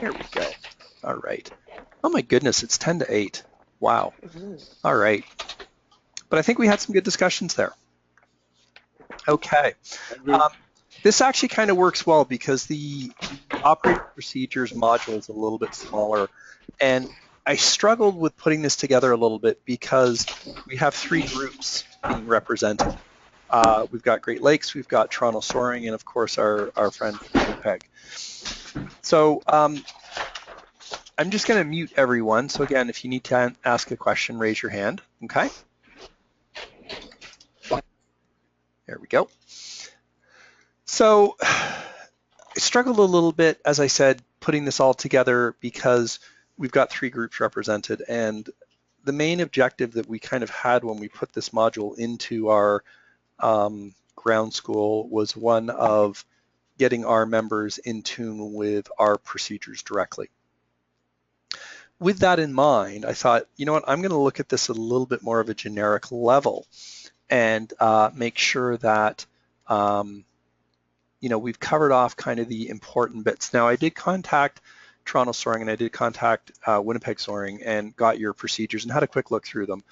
There we go. All right. Oh my goodness, it's 10 to 8. Wow. All right. But I think we had some good discussions there. Okay. This actually kind of works well because the operating procedures module is a little bit smaller. And I struggled with putting this together a little bit because we have 3 groups being represented. We've got Great Lakes, we've got Toronto Soaring, and of course our friend from Winnipeg. So I'm just going to mute everyone. So again, if you need to ask a question, raise your hand. Okay. There we go. So I struggled a little bit, as I said, putting this all together because we've got 3 groups represented. And the main objective that we kind of had when we put this module into our ground school was one of getting our members in tune with our procedures directly. With that in mind, I thought, you know what, I'm going to look at this at a little bit more of a generic level and make sure that you know, we've covered off kind of the important bits. Now, I did contact Toronto Soaring and I did contact Winnipeg Soaring and got your procedures and had a quick look through them.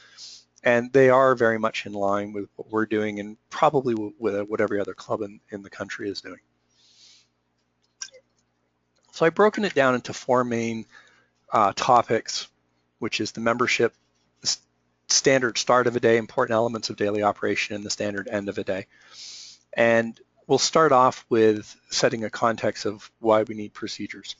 And they are very much in line with what we're doing and probably with what every other club in the country is doing. So I've broken it down into 4 main topics, which is the membership, the standard start of a day, important elements of daily operation, and the standard end of a day. And we'll start off with setting a context of why we need procedures.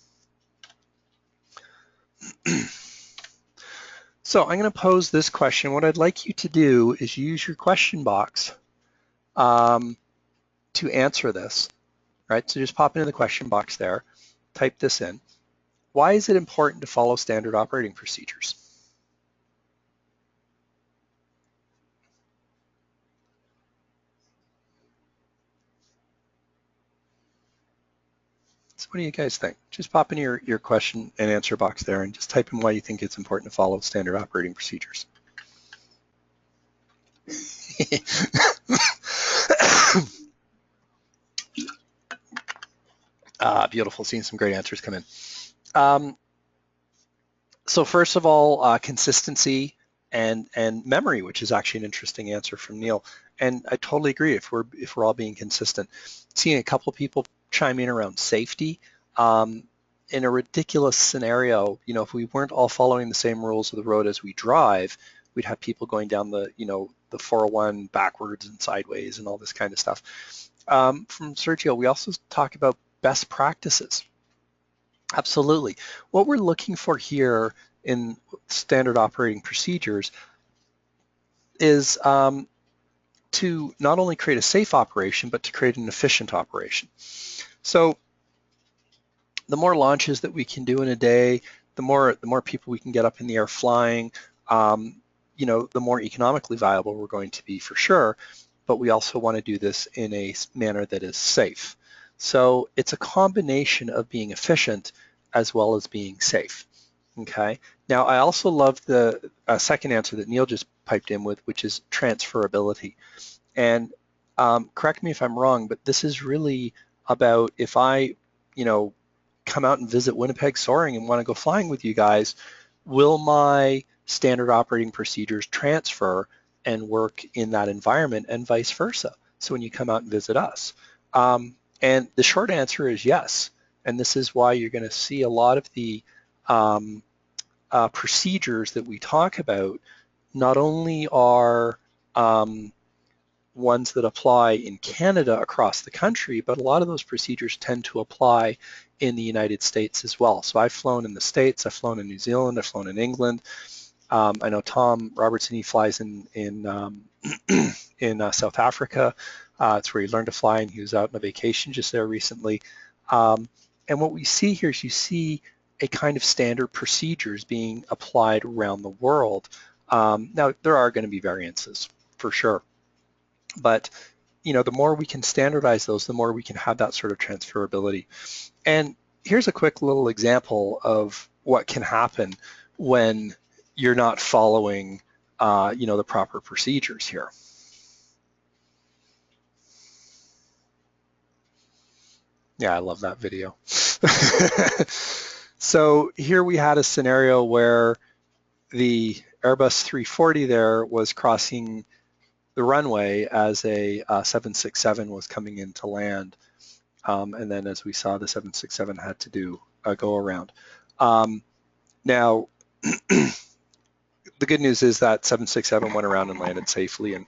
So I'm going to pose this question. What I'd like you to do is use your question box to answer this, right? So just pop into the question box there, type this in. Why is it important to follow standard operating procedures? So what do you guys think? Just pop in your question and answer box there and just type in why you think it's important to follow standard operating procedures. Beautiful, seeing some great answers come in. So first of all, consistency and memory, which is actually an interesting answer from Neil. And I totally agree. If we're all being consistent, seeing a couple of people chime in around safety. In a ridiculous scenario, you know, if we weren't all following the same rules of the road as we drive, we'd have people going down the, you know, the 401 backwards and sideways and all this kind of stuff. From Sergio, we also talk about best practices. Absolutely. What we're looking for here in standard operating procedures is to not only create a safe operation, but to create an efficient operation. So the more launches that we can do in a day, the more people we can get up in the air flying, you know, the more economically viable we're going to be for sure. But we also want to do this in a manner that is safe. So it's a combination of being efficient as well as being safe. Okay. Now I also love the second answer that Neil just piped in with, which is transferability. And correct me if I'm wrong, but this is really about if I, you know, come out and visit Winnipeg Soaring and want to go flying with you guys, will my standard operating procedures transfer and work in that environment and vice versa? So when you come out and visit us. And the short answer is yes. And this is why you're going to see a lot of the procedures that we talk about not only are ones that apply in Canada across the country, but a lot of those procedures tend to apply in the United States as well. So I've flown in the States, I've flown in New Zealand, I've flown in England. I know Tom Robertson, he flies in South Africa. It's where he learned to fly, and he was out on a vacation just there recently. And what we see here is you see a kind of standard procedures being applied around the world. Now, there are going to be variances for sure. But, you know, the more we can standardize those, the more we can have that sort of transferability. And here's a quick little example of what can happen when you're not following, you know, the proper procedures here. Yeah, I love that video. So here we had a scenario where the Airbus 340 there was crossing the runway as a 767 was coming in to land. And then as we saw, the 767 had to do a go around. Now, the good news is that 767 went around and landed safely. And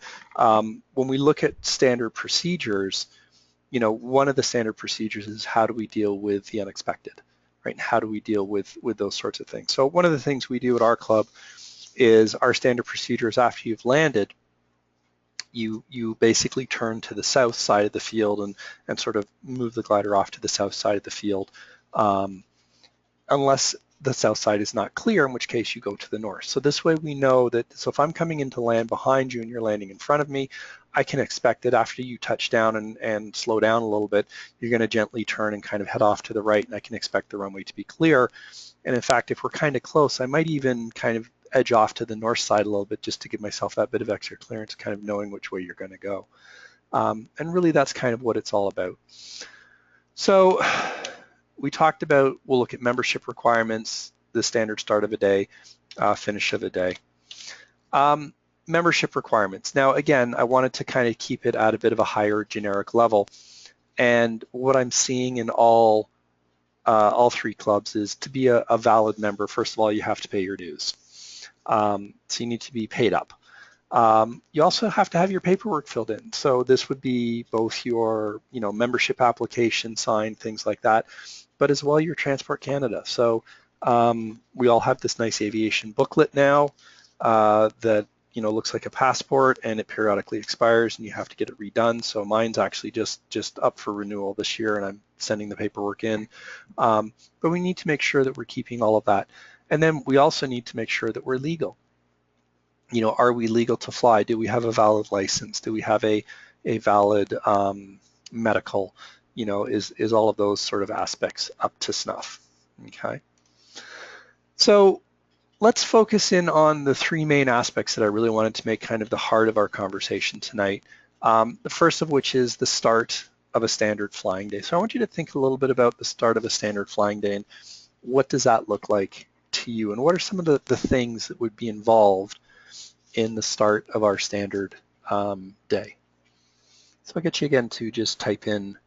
when we look at standard procedures, you know, one of the standard procedures is how do we deal with the unexpected, right? And how do we deal with those sorts of things? So one of the things we do at our club is our standard procedures after you've landed, you basically turn to the south side of the field and sort of move the glider off to the south side of the field, unless the south side is not clear, in which case you go to the north. So this way we know that, so if I'm coming into land behind you and you're landing in front of me, I can expect that after you touch down and slow down a little bit, you're going to gently turn and kind of head off to the right, and I can expect the runway to be clear. And in fact, if we're kind of close, I might even kind of edge off to the north side a little bit just to give myself that bit of extra clearance, kind of knowing which way you're going to go. And really that's kind of what it's all about. So we talked about, we'll look at membership requirements, the standard start of a day, finish of a day. Membership requirements. Now, again, I wanted to kind of keep it at a bit of a higher generic level. And what I'm seeing in all three clubs is to be a valid member, first of all, you have to pay your dues. So you need to be paid up. You also have to have your paperwork filled in. So this would be both your, membership application signed, things like that, but as well your Transport Canada. So we all have this nice aviation booklet now that looks like a passport, and it periodically expires and you have to get it redone. So mine's actually just up for renewal this year, and I'm sending the paperwork in. But we need to make sure that we're keeping all of that. And then we also need to make sure that we're legal. Are we legal to fly? Do we have a valid license? Do we have a valid medical? Is all of those sort of aspects up to snuff? Okay. So let's focus in on the three main aspects that I really wanted to make kind of the heart of our conversation tonight. The first of which is the start of a standard flying day. So I want you to think a little bit about the start of a standard flying day and what does that look like to you, and what are some of the things that would be involved in the start of our standard day. So I'll get you again to just type in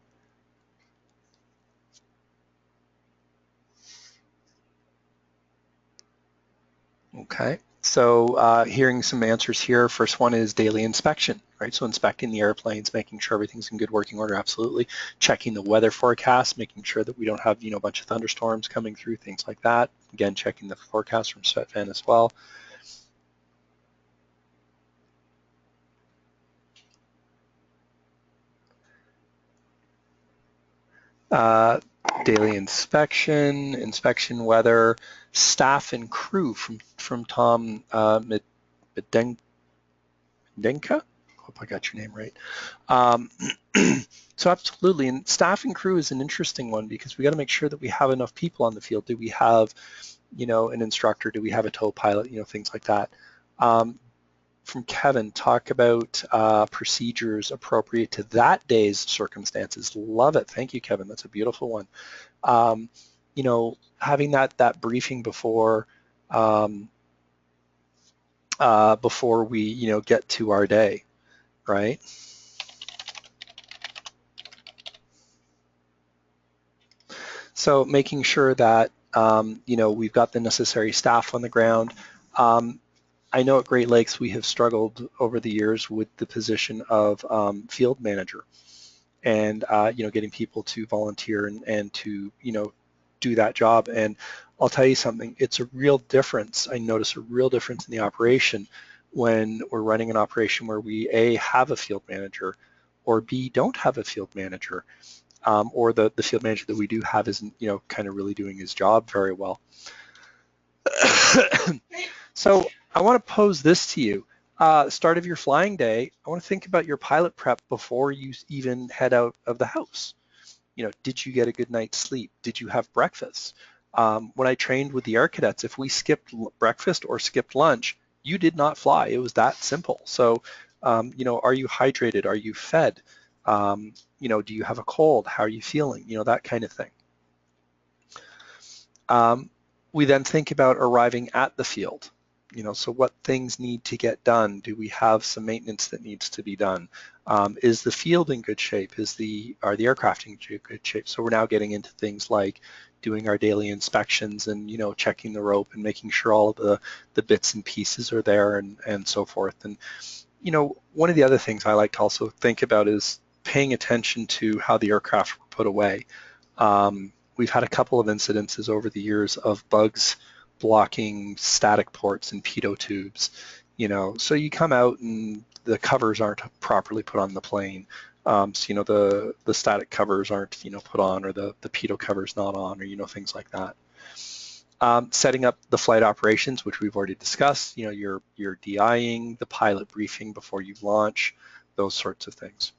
okay. So hearing some answers here. First one is daily inspection, right? So inspecting the airplanes, making sure everything's in good working order, absolutely. Checking the weather forecast, making sure that we don't have, a bunch of thunderstorms coming through, things like that. Again, checking the forecast from SvetFan as well. Daily inspection weather, staff and crew from Tom Medenka. Hope I got your name right. So absolutely, and staff and crew is an interesting one because we got to make sure that we have enough people on the field. Do we have, an instructor? Do we have a tow pilot? Things like that. From Kevin, talk about procedures appropriate to that day's circumstances. Love it. Thank you, Kevin. That's a beautiful one. Having that briefing before we get to our day, right? So making sure that we've got the necessary staff on the ground. I know at Great Lakes we have struggled over the years with the position of field manager, and getting people to volunteer and to do that job. And I'll tell you something, it's a real difference. I notice a real difference in the operation when we're running an operation where we A, have a field manager, or B, don't have a field manager, or the field manager that we do have isn't kind of really doing his job very well. So I want to pose this to you. Start of your flying day, I want to think about your pilot prep before you even head out of the house. Did you get a good night's sleep? Did you have breakfast? When I trained with the Air Cadets, if we skipped breakfast or skipped lunch, you did not fly. It was that simple. So, are you hydrated? Are you fed? Do you have a cold? How are you feeling? That kind of thing. We then think about arriving at the field. So what things need to get done? Do we have some maintenance that needs to be done? Is the field in good shape? Are the aircraft in good shape? So we're now getting into things like doing our daily inspections and checking the rope and making sure all of the bits and pieces are there and so forth. And one of the other things I like to also think about is paying attention to how the aircraft were put away. We've had a couple of incidences over the years of bugs blocking static ports and pitot tubes. So you come out and the covers aren't properly put on the plane. So the static covers aren't put on, or the pitot cover's not on, or things like that. Setting up the flight operations, which we've already discussed. Your DIing, the pilot briefing before you launch, those sorts of things.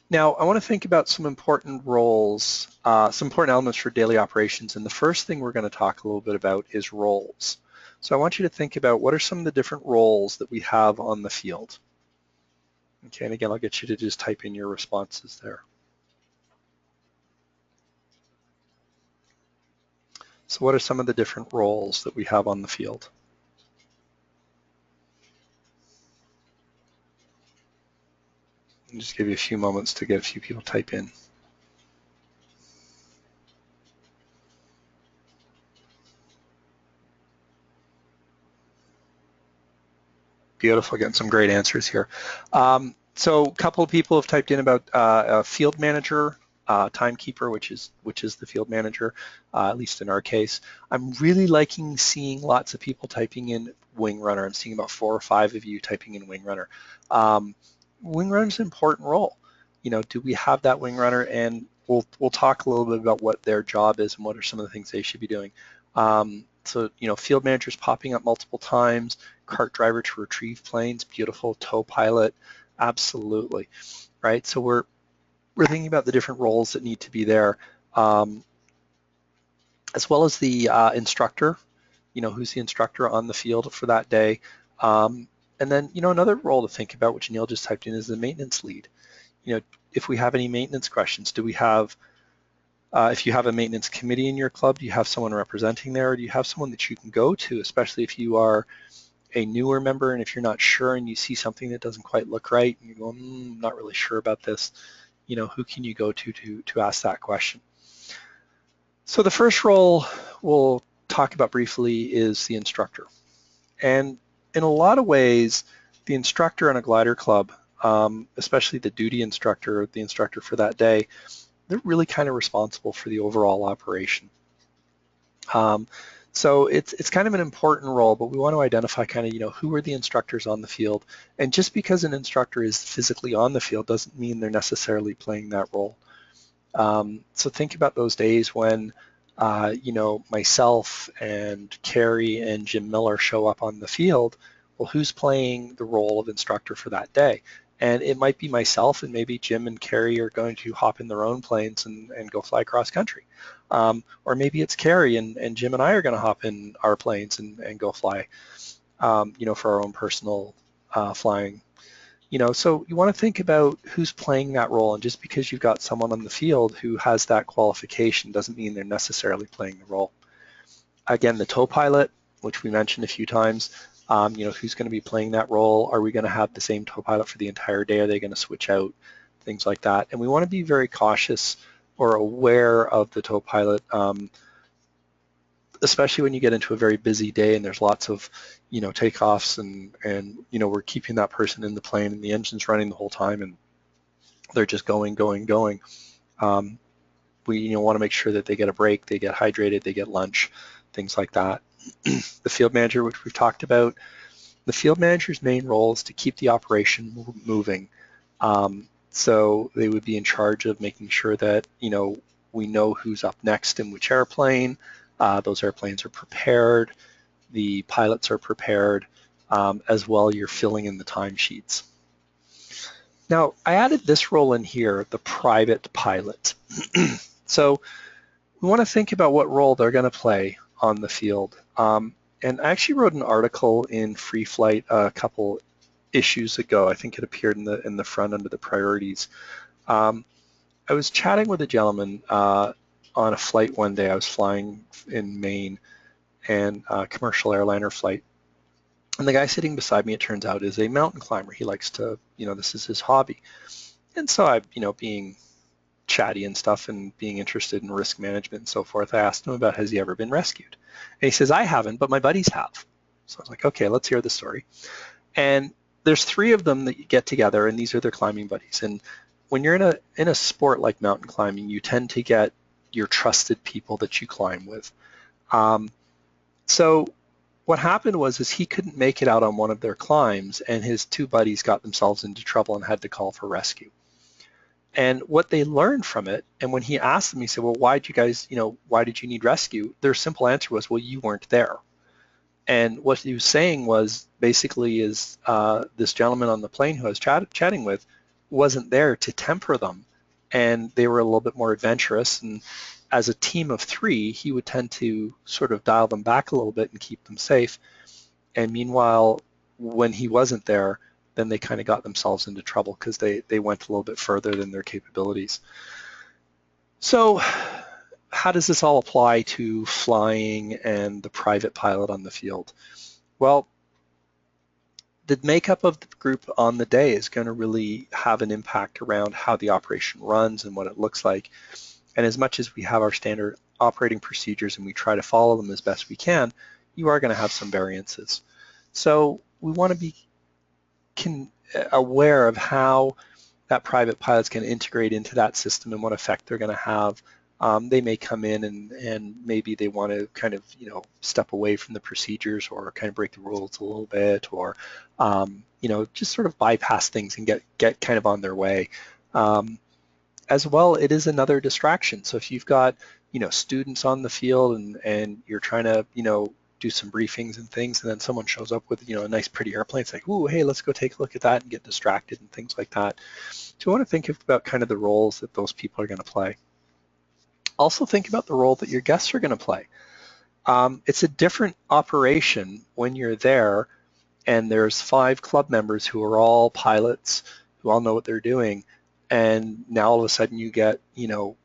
Now, I want to think about some important roles, some important elements for daily operations. And the first thing we're going to talk a little bit about is roles. So I want you to think about what are some of the different roles that we have on the field. Okay, and again, I'll get you to just type in your responses there. So what are some of the different roles that we have on the field? I'll just give you a few moments to get a few people type in. Beautiful, getting some great answers here. So a couple of people have typed in about a field manager, timekeeper, which is the field manager, at least in our case. I'm really liking seeing lots of people typing in wing runner. I'm seeing about 4 or 5 of you typing in wing runner. Wing runner is an important role. Do we have that wing runner? And we'll talk a little bit about what their job is and what are some of the things they should be doing. So field managers popping up multiple times, cart driver to retrieve planes, beautiful, tow pilot, absolutely, right? So we're thinking about the different roles that need to be there, as well as the instructor. Who's the instructor on the field for that day, and then another role to think about, which Neil just typed in, is the maintenance lead. If we have any maintenance questions, do we have? If you have a maintenance committee in your club, do you have someone representing there, or do you have someone that you can go to, especially if you are a newer member and if you're not sure and you see something that doesn't quite look right and you go, I'm not really sure about this, who can you go to ask that question? So the first role we'll talk about briefly is the instructor. And in a lot of ways, the instructor on a glider club, especially the duty instructor, the instructor for that day, they're really kind of responsible for the overall operation. So it's kind of an important role, but we want to identify kind of, who are the instructors on the field. And just because an instructor is physically on the field doesn't mean they're necessarily playing that role. So think about those days when, myself and Carrie and Jim Miller show up on the field. Well, who's playing the role of instructor for that day? And it might be myself, and maybe Jim and Carrie are going to hop in their own planes and go fly cross country. Or maybe it's Carrie and Jim and I are going to hop in our planes and go fly, for our own personal flying. So you want to think about who's playing that role, and just because you've got someone on the field who has that qualification doesn't mean they're necessarily playing the role. Again, the tow pilot, which we mentioned a few times, who's going to be playing that role? Are we going to have the same tow pilot for the entire day? Are they going to switch out? Things like that. And we want to be very cautious or aware of the tow pilot, especially when you get into a very busy day and there's lots of, takeoffs and we're keeping that person in the plane and the engine's running the whole time and they're just going. We want to make sure that they get a break, they get hydrated, they get lunch, things like that. The field manager, which we've talked about, the field manager's main role is to keep the operation moving. So they would be in charge of making sure that, we know who's up next in which airplane. Those airplanes are prepared. The pilots are prepared. As well, you're filling in the timesheets. Now, I added this role in here, the private pilot. So we want to think about what role they're going to play on the field. And I actually wrote an article in Free Flight a couple issues ago. I think it appeared in the front under the priorities. I was chatting with a gentleman on on a flight one day. I was flying in Maine, and a commercial airliner flight. And the guy sitting beside me, it turns out, is a mountain climber. He likes to, this is his hobby. And so I, being chatty and stuff and being interested in risk management and so forth, I asked him about, has he ever been rescued? And he says, I haven't, but my buddies have. So I was like, okay, let's hear the story. And there's 3 of them that you get together, and these are their climbing buddies. And when you're in a sport like mountain climbing, you tend to get your trusted people that you climb with. So what happened was he couldn't make it out on one of their climbs, and his 2 buddies got themselves into trouble and had to call for rescue. And what they learned from it, and when he asked them, he said, well, why did you need rescue? Their simple answer was, well, you weren't there. And what he was saying was basically is this gentleman on the plane who I was chatting with wasn't there to temper them, and they were a little bit more adventurous. And as a team of 3, he would tend to sort of dial them back a little bit and keep them safe. And meanwhile, when he wasn't there, then they kind of got themselves into trouble because they went a little bit further than their capabilities. So how does this all apply to flying and the private pilot on the field? Well, the makeup of the group on the day is going to really have an impact around how the operation runs and what it looks like. And as much as we have our standard operating procedures and we try to follow them as best we can, you are going to have some variances. So we want to be aware of how that private pilot's going to integrate into that system and what effect they're going to have. They may come in and maybe they want to kind of, step away from the procedures or kind of break the rules a little bit, or, just sort of bypass things and get kind of on their way. As well, it is another distraction. So if you've got, students on the field and you're trying to, do some briefings and things, and then someone shows up with, a nice pretty airplane, it's like, ooh, hey, let's go take a look at that, and get distracted and things like that. So you want to think about kind of the roles that those people are going to play. Also think about the role that your guests are going to play. It's a different operation when you're there and there's 5 club members who are all pilots, who all know what they're doing, and now all of a sudden you get, 2,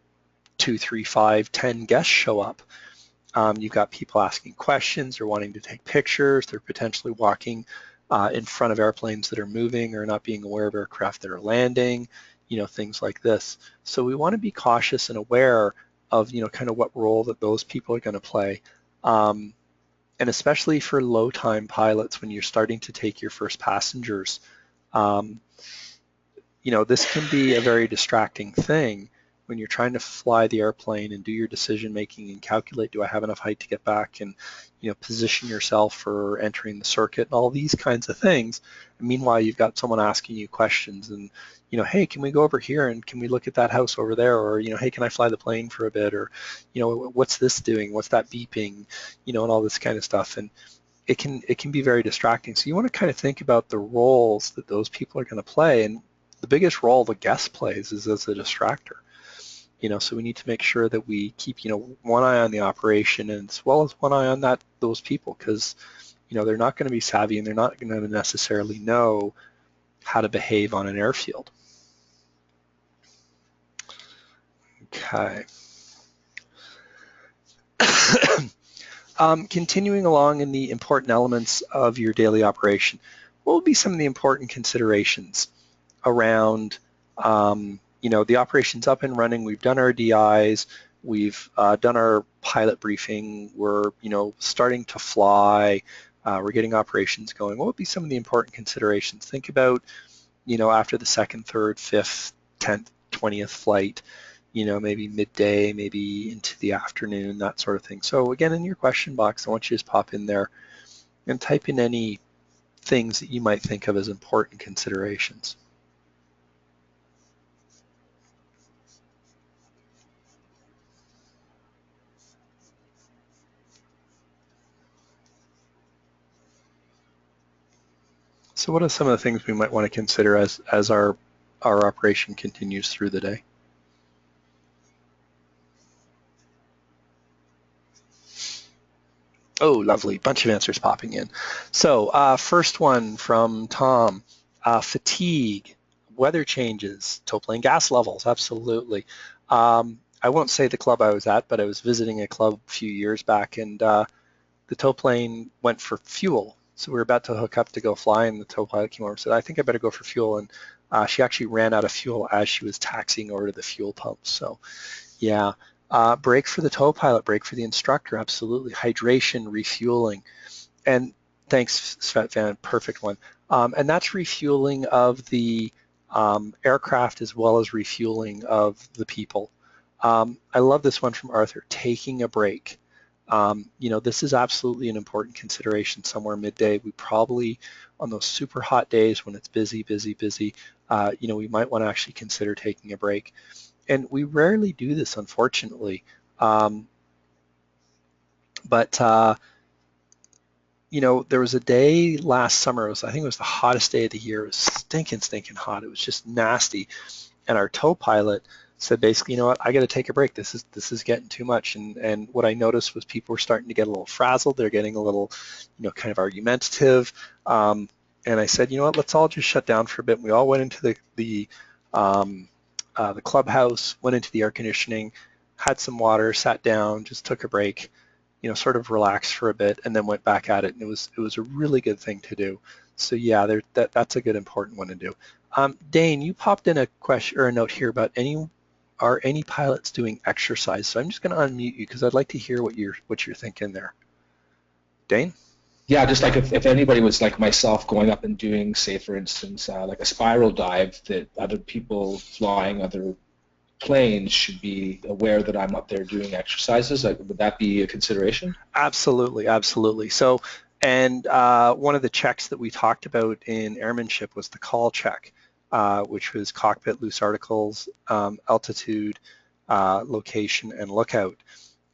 3, 5, 10 guests show up. You've got people asking questions, they're wanting to take pictures, they're potentially walking in front of airplanes that are moving or not being aware of aircraft that are landing, things like this. So we want to be cautious and aware of, kind of what role that those people are going to play. And especially for low time pilots, when you're starting to take your first passengers, this can be a very distracting thing when you're trying to fly the airplane and do your decision making and calculate, do I have enough height to get back, and position yourself for entering the circuit and all these kinds of things. And meanwhile, you've got someone asking you questions and, hey, can we go over here and can we look at that house over there? Or, hey, can I fly the plane for a bit? Or, what's this doing? What's that beeping? And all this kind of stuff. And it can be very distracting. So you want to kind of think about the roles that those people are going to play. And the biggest role the guest plays is as a distractor. So we need to make sure that we keep, one eye on the operation and as well as one eye on those people, because, they're not going to be savvy and they're not going to necessarily know how to behave on an airfield. Okay. Continuing along in the important elements of your daily operation, what would be some of the important considerations around the operation's up and running, we've done our DIs, we've done our pilot briefing, we're, starting to fly, we're getting operations going. What would be some of the important considerations? Think about, after the 2nd, 3rd, 5th, 10th, 20th flight, maybe midday, maybe into the afternoon, that sort of thing. So again, in your question box, I want you to just pop in there and type in any things that you might think of as important considerations. So what are some of the things we might want to consider as our operation continues through the day? Oh, lovely, bunch of answers popping in. So first one from Tom, fatigue, weather changes, tow plane gas levels, absolutely. I won't say the club I was at, but I was visiting a club a few years back, and the tow plane went for fuel. So we were about to hook up to go fly, and the tow pilot came over and said, I think I better go for fuel. And she actually ran out of fuel as she was taxiing over to the fuel pump. So yeah, break for the tow pilot, break for the instructor, absolutely. Hydration, refueling. And thanks, Svetvan, perfect one. And that's refueling of the aircraft as well as refueling of the people. I love this one from Arthur, taking a break. This is absolutely an important consideration somewhere midday. We probably, on those super hot days when it's busy, we might want to actually consider taking a break. And we rarely do this, unfortunately. There was a day last summer, I think it was the hottest day of the year. It was stinking hot. It was just nasty. And our tow pilot said basically, you know what, I got to take a break. This is getting too much. And what I noticed was people were starting to get a little frazzled. They're getting a little, kind of argumentative. And I said, you know what, let's all just shut down for a bit. And we all went into the clubhouse, went into the air conditioning, had some water, sat down, just took a break, sort of relaxed for a bit, and then went back at it. And it was a really good thing to do. So yeah, that's a good important one to do. Dane, you popped in a question or a note here about are any pilots doing exercise? So I'm just going to unmute you because I'd like to hear what you're thinking there. Dane? Yeah, just like if anybody was like myself going up and doing, say, for instance, like a spiral dive, that other people flying other planes should be aware that I'm up there doing exercises. Like, would that be a consideration? Absolutely. So, and one of the checks that we talked about in Airmanship was the call check, which was cockpit, loose articles, altitude, location, and lookout.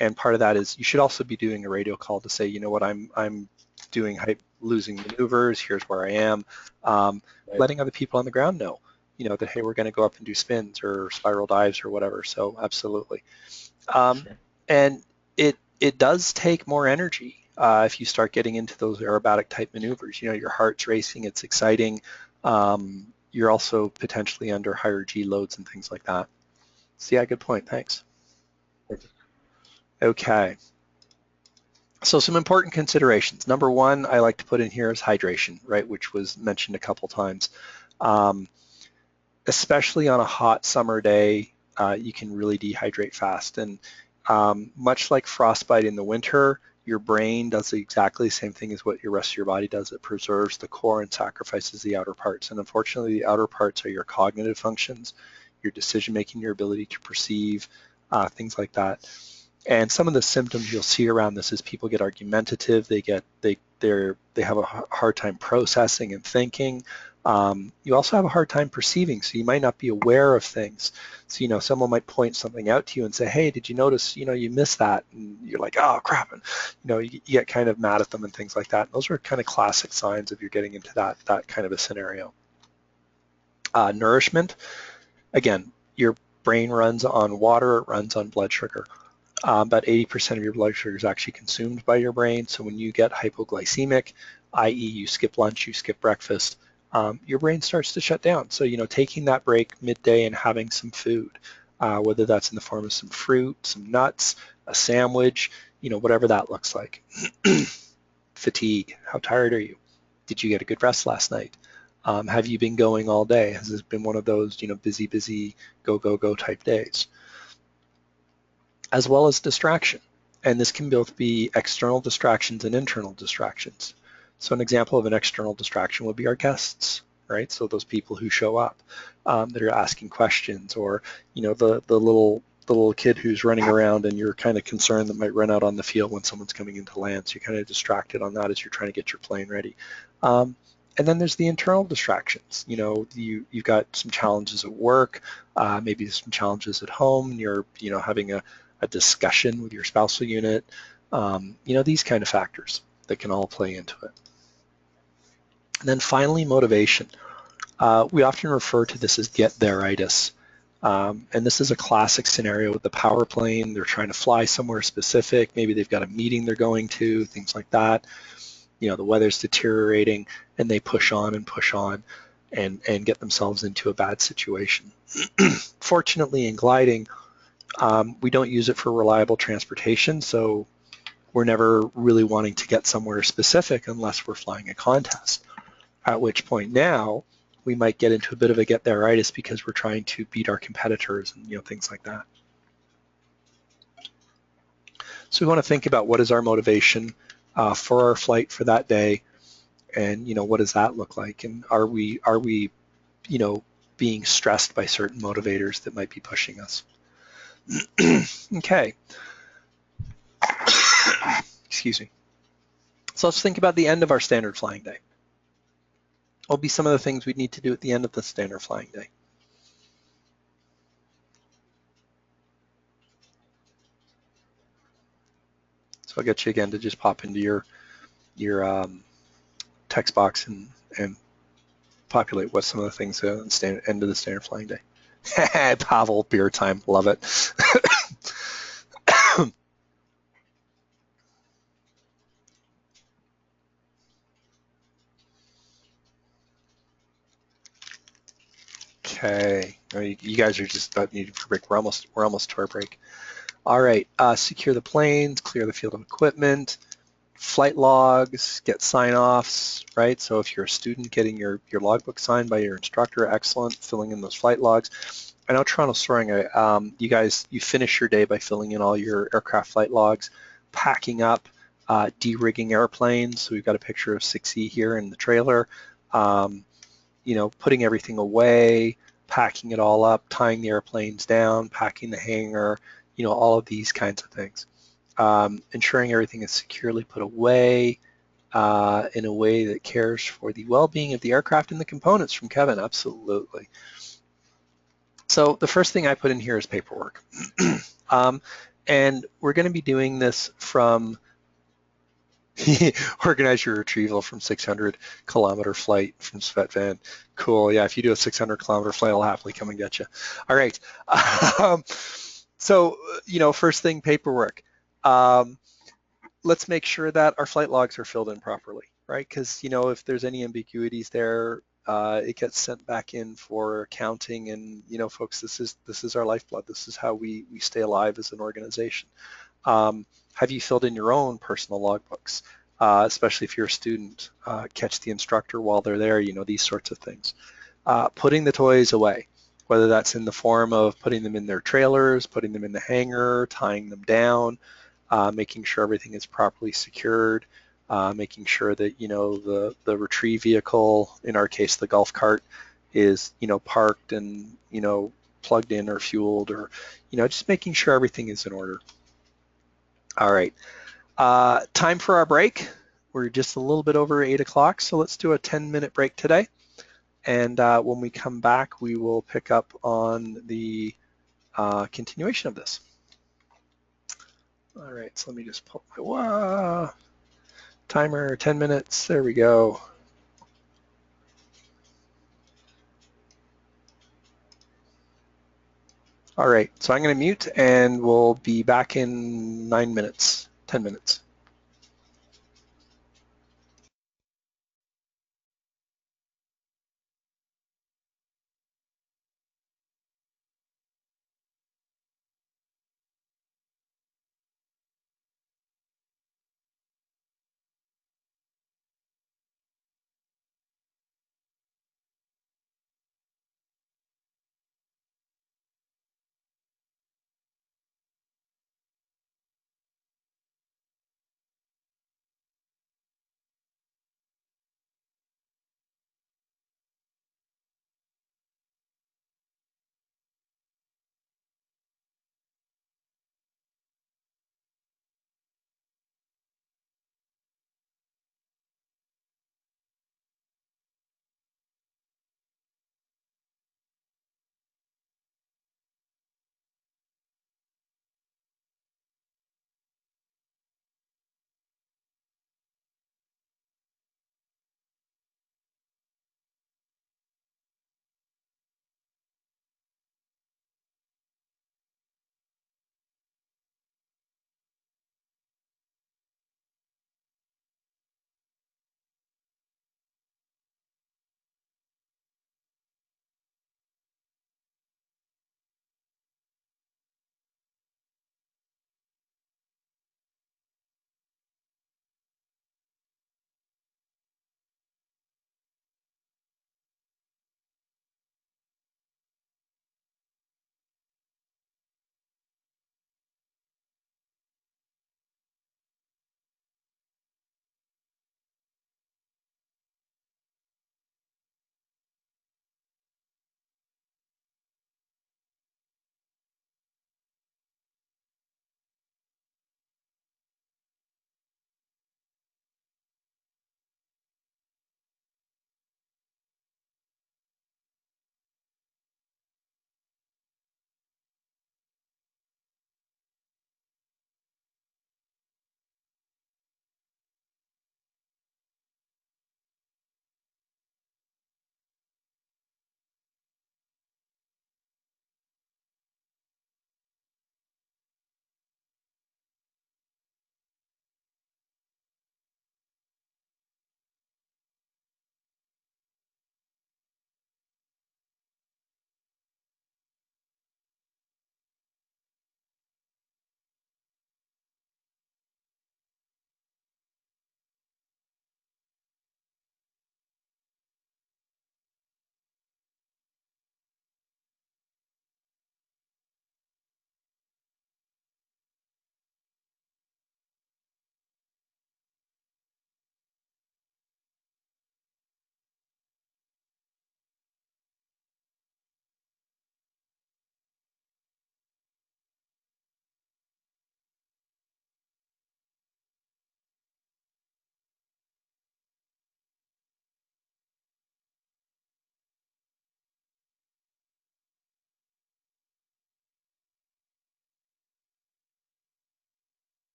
And part of that is you should also be doing a radio call to say, you know what, I'm doing losing maneuvers. Here's where I am. Right. Letting other people on the ground know, that, hey, we're going to go up and do spins or spiral dives or whatever. So absolutely. Sure. And it does take more energy if you start getting into those aerobatic type maneuvers. Your heart's racing, it's exciting. You're also potentially under higher G loads and things like that. So yeah, good point. Thanks. Okay. So some important considerations. Number one, I like to put in here is hydration, right, which was mentioned a couple times. Especially on a hot summer day, you can really dehydrate fast. And much like frostbite in the winter, your brain does exactly the same thing as what your rest of your body does. It preserves the core and sacrifices the outer parts. And unfortunately, the outer parts are your cognitive functions, your decision-making, your ability to perceive, things like that. And some of the symptoms you'll see around this is people get argumentative. They have a hard time processing and thinking. You also have a hard time perceiving, so you might not be aware of things. So, someone might point something out to you and say, hey, did you notice, you missed that? And you're like, oh, crap. And, you get kind of mad at them and things like that. And those are kind of classic signs if you're getting into that kind of a scenario. Nourishment, again, your brain runs on water, it runs on blood sugar. About 80% of your blood sugar is actually consumed by your brain. So when you get hypoglycemic, i.e. you skip lunch, you skip breakfast, your brain starts to shut down. So, taking that break midday and having some food, whether that's in the form of some fruit, some nuts, a sandwich, whatever that looks like. Fatigue, how tired are you? Did you get a good rest last night? Have you been going all day? Has this been one of those, busy, go type days? As well as distraction. And this can both be external distractions and internal distractions. So an example of an external distraction would be our guests, right? So those people who show up that are asking questions, or the little kid who's running around and you're kind of concerned that might run out on the field when someone's coming into land. So you're kind of distracted on that as you're trying to get your plane ready. And then there's the internal distractions. You've got some challenges at work, maybe some challenges at home. And you're having a discussion with your spousal unit. These kind of factors that can all play into it. And then finally, motivation. We often refer to this as get there-itis. And this is a classic scenario with the power plane. They're trying to fly somewhere specific. Maybe they've got a meeting they're going to, things like that. The weather's deteriorating, and they push on and get themselves into a bad situation. Fortunately, in gliding, We don't use it for reliable transportation, so we're never really wanting to get somewhere specific unless we're flying a contest, at which point now we might get into a bit of a get there-itis because we're trying to beat our competitors and things like that. So we want to think about what is our motivation for our flight for that day, and what does that look like, and are we being stressed by certain motivators that might be pushing us. Okay. Excuse me. So let's think about the end of our standard flying day. What will be some of the things we need to do at the end of the standard flying day? So I'll get you again to just pop into your text box and populate what some of the things at the end of the standard flying day. Pavel, beer time, love it. Okay, you guys are just needing for a break. We're almost to our break. All right, secure the planes, clear the field of equipment, flight logs, get sign-offs, right? So if you're a student, getting your logbook signed by your instructor, excellent, filling in those flight logs. I know Toronto Soaring, you finish your day by filling in all your aircraft flight logs, packing up, de-rigging airplanes. So we've got a picture of 6E here in the trailer. Putting everything away, packing it all up, tying the airplanes down, packing the hangar, all of these kinds of things. Ensuring everything is securely put away in a way that cares for the well-being of the aircraft and the components from Kevin, absolutely. So the first thing I put in here is paperwork. And we're going to be doing this from organize your retrieval from 600-kilometer flight from Svetvan. Cool. Yeah, if you do a 600-kilometer flight, I'll happily come and get you. All right. So, first thing, paperwork. Let's make sure that our flight logs are filled in properly, right? Because, if there's any ambiguities there, it gets sent back in for accounting. And, folks, this is our lifeblood. This is how we stay alive as an organization. Have you filled in your own personal logbooks, especially if you're a student? Catch the instructor while they're there, these sorts of things. Putting the toys away, whether that's in the form of putting them in their trailers, putting them in the hangar, tying them down, making sure everything is properly secured, making sure that, the retrieve vehicle, in our case, the golf cart, is, parked and, plugged in or fueled, or, just making sure everything is in order. All right, time for our break. We're just a little bit over 8 o'clock, so let's do a 10-minute break today. And when we come back, we will pick up on the continuation of this. All right, so let me just pull my timer, 10 minutes, there we go. All right, so I'm going to mute and we'll be back in 9 minutes, 10 minutes.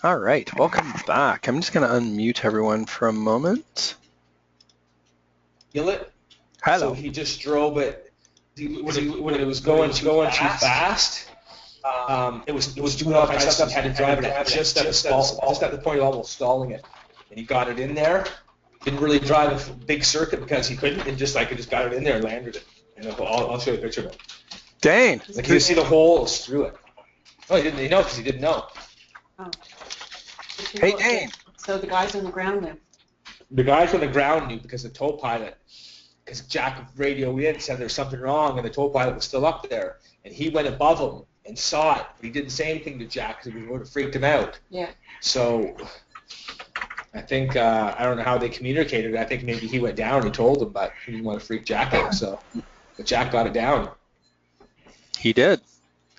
All right, welcome back. I'm just going to unmute everyone for a moment. Feel it? Hello. So he just drove it. When it was going too fast, it was doing all kinds of stuff. He had to drive it at just at the point of almost stalling it, and he got it in there. Didn't really drive a big circuit because he couldn't, and just got it in there and landed it. And I'll show you a picture of it. Dang. Like you see the holes through it. Oh, he didn't know because he didn't know. Oh. Hey, Dane. So the guys on the ground knew. The guys on the ground knew because the tow pilot, because Jack radio in said there's something wrong, and the tow pilot was still up there, and he went above him and saw it, but he didn't say anything to Jack because it would have freaked him out. Yeah. So I think I don't know how they communicated. I think maybe he went down and he told him, but he didn't want to freak Jack out. So, but Jack got it down. He did.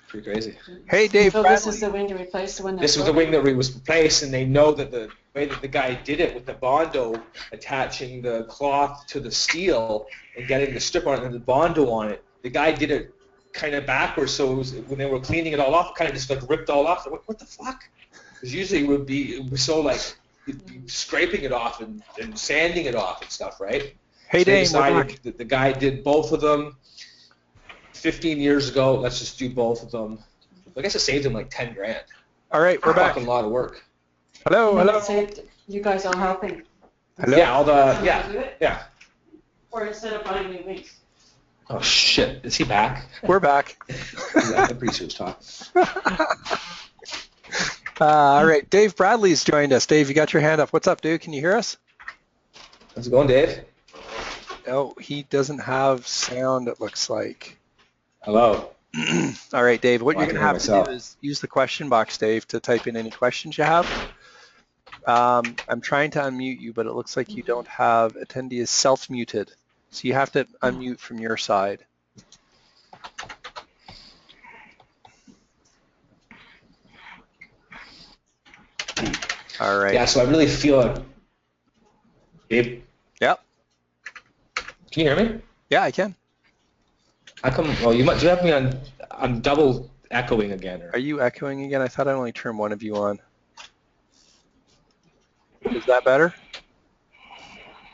Pretty crazy. Hey, Dave. So Bradley. this is the wing to replace the one that This was the wing that was replaced, and they know that the way that the guy did it with the Bondo, attaching the cloth to the steel and getting the strip on it and the Bondo on it, the guy did it kind of backwards, so it was, when they were cleaning it all off, it kind of just like ripped all off. What the fuck? Because usually it was so like you'd be scraping it off and sanding it off and stuff, right? Hey, so they Dane. decided that the guy did both of them 15 years ago. Let's just do both of them. I guess it saved him like 10 grand. All right, we're back. A lot of work. Hello, And hello. it saved you guys all helping. Hello. Yeah, all the Somebody do it? yeah. Or instead of buying new wings. Oh shit! Is he back? We're back. I'm pretty sure he's talking. All right, Dave Bradley's joined us. Dave, you got your hand up. What's up, dude? Can you hear us? How's it going, Dave? Oh, he doesn't have sound, it looks like. Hello. All right, Dave, what Well, you're I going can to hear have to do is use the question box, Dave, to type in any questions you have. I'm trying to unmute you, but it looks like you don't have attendee is self-muted. So you have to unmute from your side. All right. Yeah, so I really feel like, Dave. Yep. Can you hear me? Yeah, I can. How come? Well, do you have me on? I'm double echoing again. Are you echoing again? I thought I only turned one of you on. Is that better?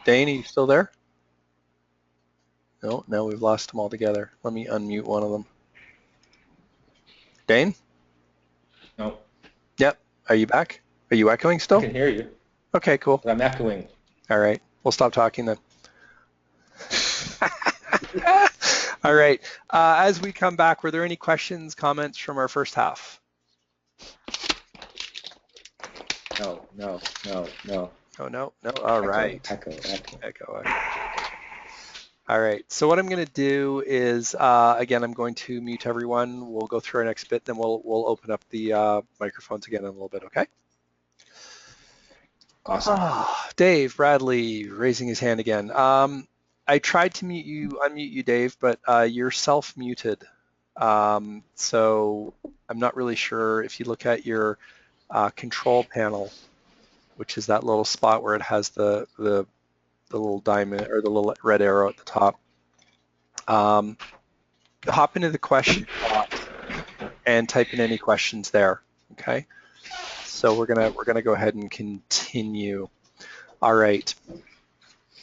Dane, are you still there? No, now we've lost them all together. Let me unmute one of them. Dane? No. Yep. Are you back? Are you echoing still? I can hear you. Okay, cool. But I'm echoing. All right. We'll stop talking then. All right. As we come back, were there any questions, comments from our first half? No. Oh, no. All right. Echo. All right. So what I'm going to do is, again, I'm going to mute everyone. We'll go through our next bit, then we'll open up the microphones again in a little bit, okay? Awesome. Dave Bradley raising his hand again. I tried to unmute you, Dave, but you're self-muted. So I'm not really sure if you look at your control panel, which is that little spot where it has the little diamond or the little red arrow at the top. Hop into the question box and type in any questions there. Okay. So we're gonna go ahead and continue. All right.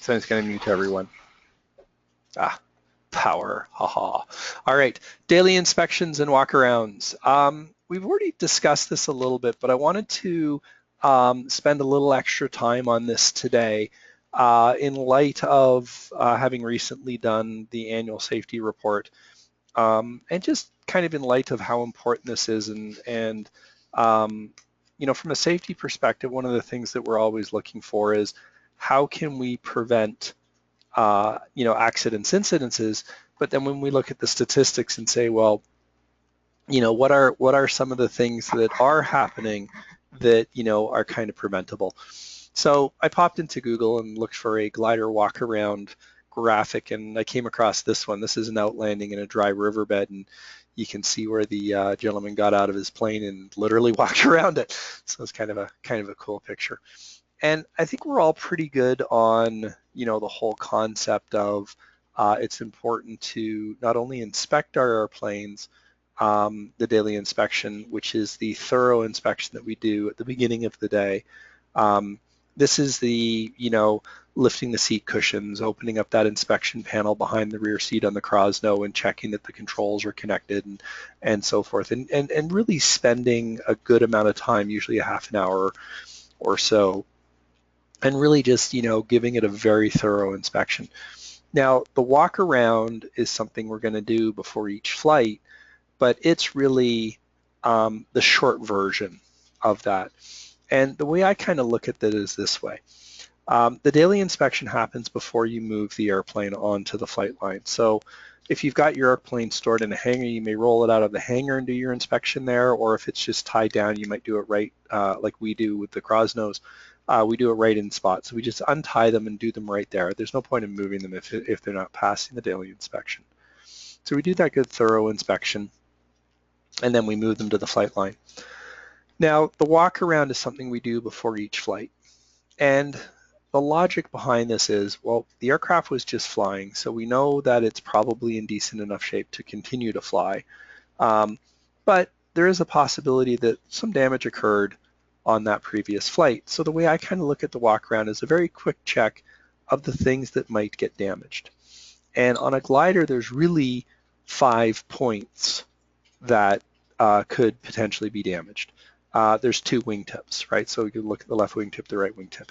So I'm just gonna mute everyone. Power. Haha. All right. Daily inspections and walkarounds. We've already discussed this a little bit, but I wanted to spend a little extra time on this today in light of having recently done the annual safety report, and just kind of in light of how important this is, and you know, from a safety perspective, one of the things that we're always looking for is how can we prevent you know, accidents, incidences, but then when we look at the statistics and say, well, you know, what are some of the things that are happening that, you know, are kind of preventable? So I popped into Google and looked for a glider walk around graphic, and I came across this one. This is an outlanding in a dry riverbed, and you can see where the gentleman got out of his plane and literally walked around it. So it's kind of a cool picture. And I think we're all pretty good on, you know, the whole concept of it's important to not only inspect our airplanes, the daily inspection, which is the thorough inspection that we do at the beginning of the day. This is the, lifting the seat cushions, opening up that inspection panel behind the rear seat on the Krosno and checking that the controls are connected and so forth, and really spending a good amount of time, usually a half an hour or so, and really just, giving it a very thorough inspection. Now, the walk around is something we're going to do before each flight, but it's really the short version of that. And the way I kind of look at that is this way. The daily inspection happens before you move the airplane onto the flight line. So if you've got your airplane stored in a hangar, you may roll it out of the hangar and do your inspection there, or if it's just tied down, you might do it right like we do with the Krosnos. We do it right in spot. So we just untie them and do them right there. There's no point in moving them if they're not passing the daily inspection. So we do that good thorough inspection, and then we move them to the flight line. Now, the walk around is something we do before each flight. And the logic behind this is, well, the aircraft was just flying, so we know that it's probably in decent enough shape to continue to fly. But there is a possibility that some damage occurred on that previous flight. So the way I kind of look at the walk around is a very quick check of the things that might get damaged. And on a glider, there's really 5 points that could potentially be damaged. There's 2 wingtips, right? So you can look at the left wingtip, the right wingtip.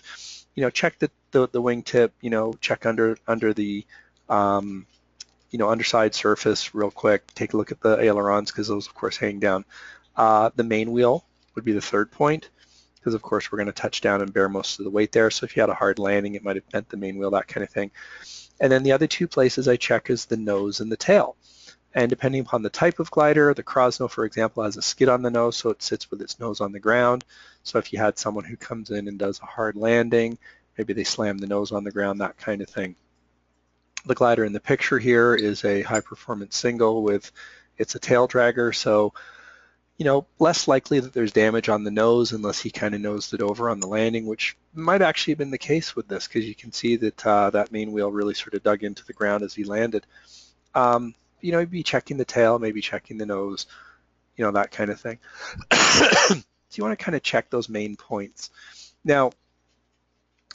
Check the wingtip, check under the underside surface real quick. Take a look at the ailerons because those, of course, hang down. The main wheel would be the 3rd point because, of course, we're going to touch down and bear most of the weight there. So if you had a hard landing, it might have bent the main wheel, that kind of thing. And then the other 2 places I check is the nose and the tail. And depending upon the type of glider, the Krosno, for example, has a skid on the nose, so it sits with its nose on the ground. So if you had someone who comes in and does a hard landing, maybe they slam the nose on the ground, that kind of thing. The glider in the picture here is a high-performance single it's a tail dragger, so less likely that there's damage on the nose unless he kind of nosed it over on the landing, which might actually have been the case with this because you can see that that main wheel really sort of dug into the ground as he landed. Maybe checking the tail, maybe checking the nose, that kind of thing. So you want to kind of check those main points. Now,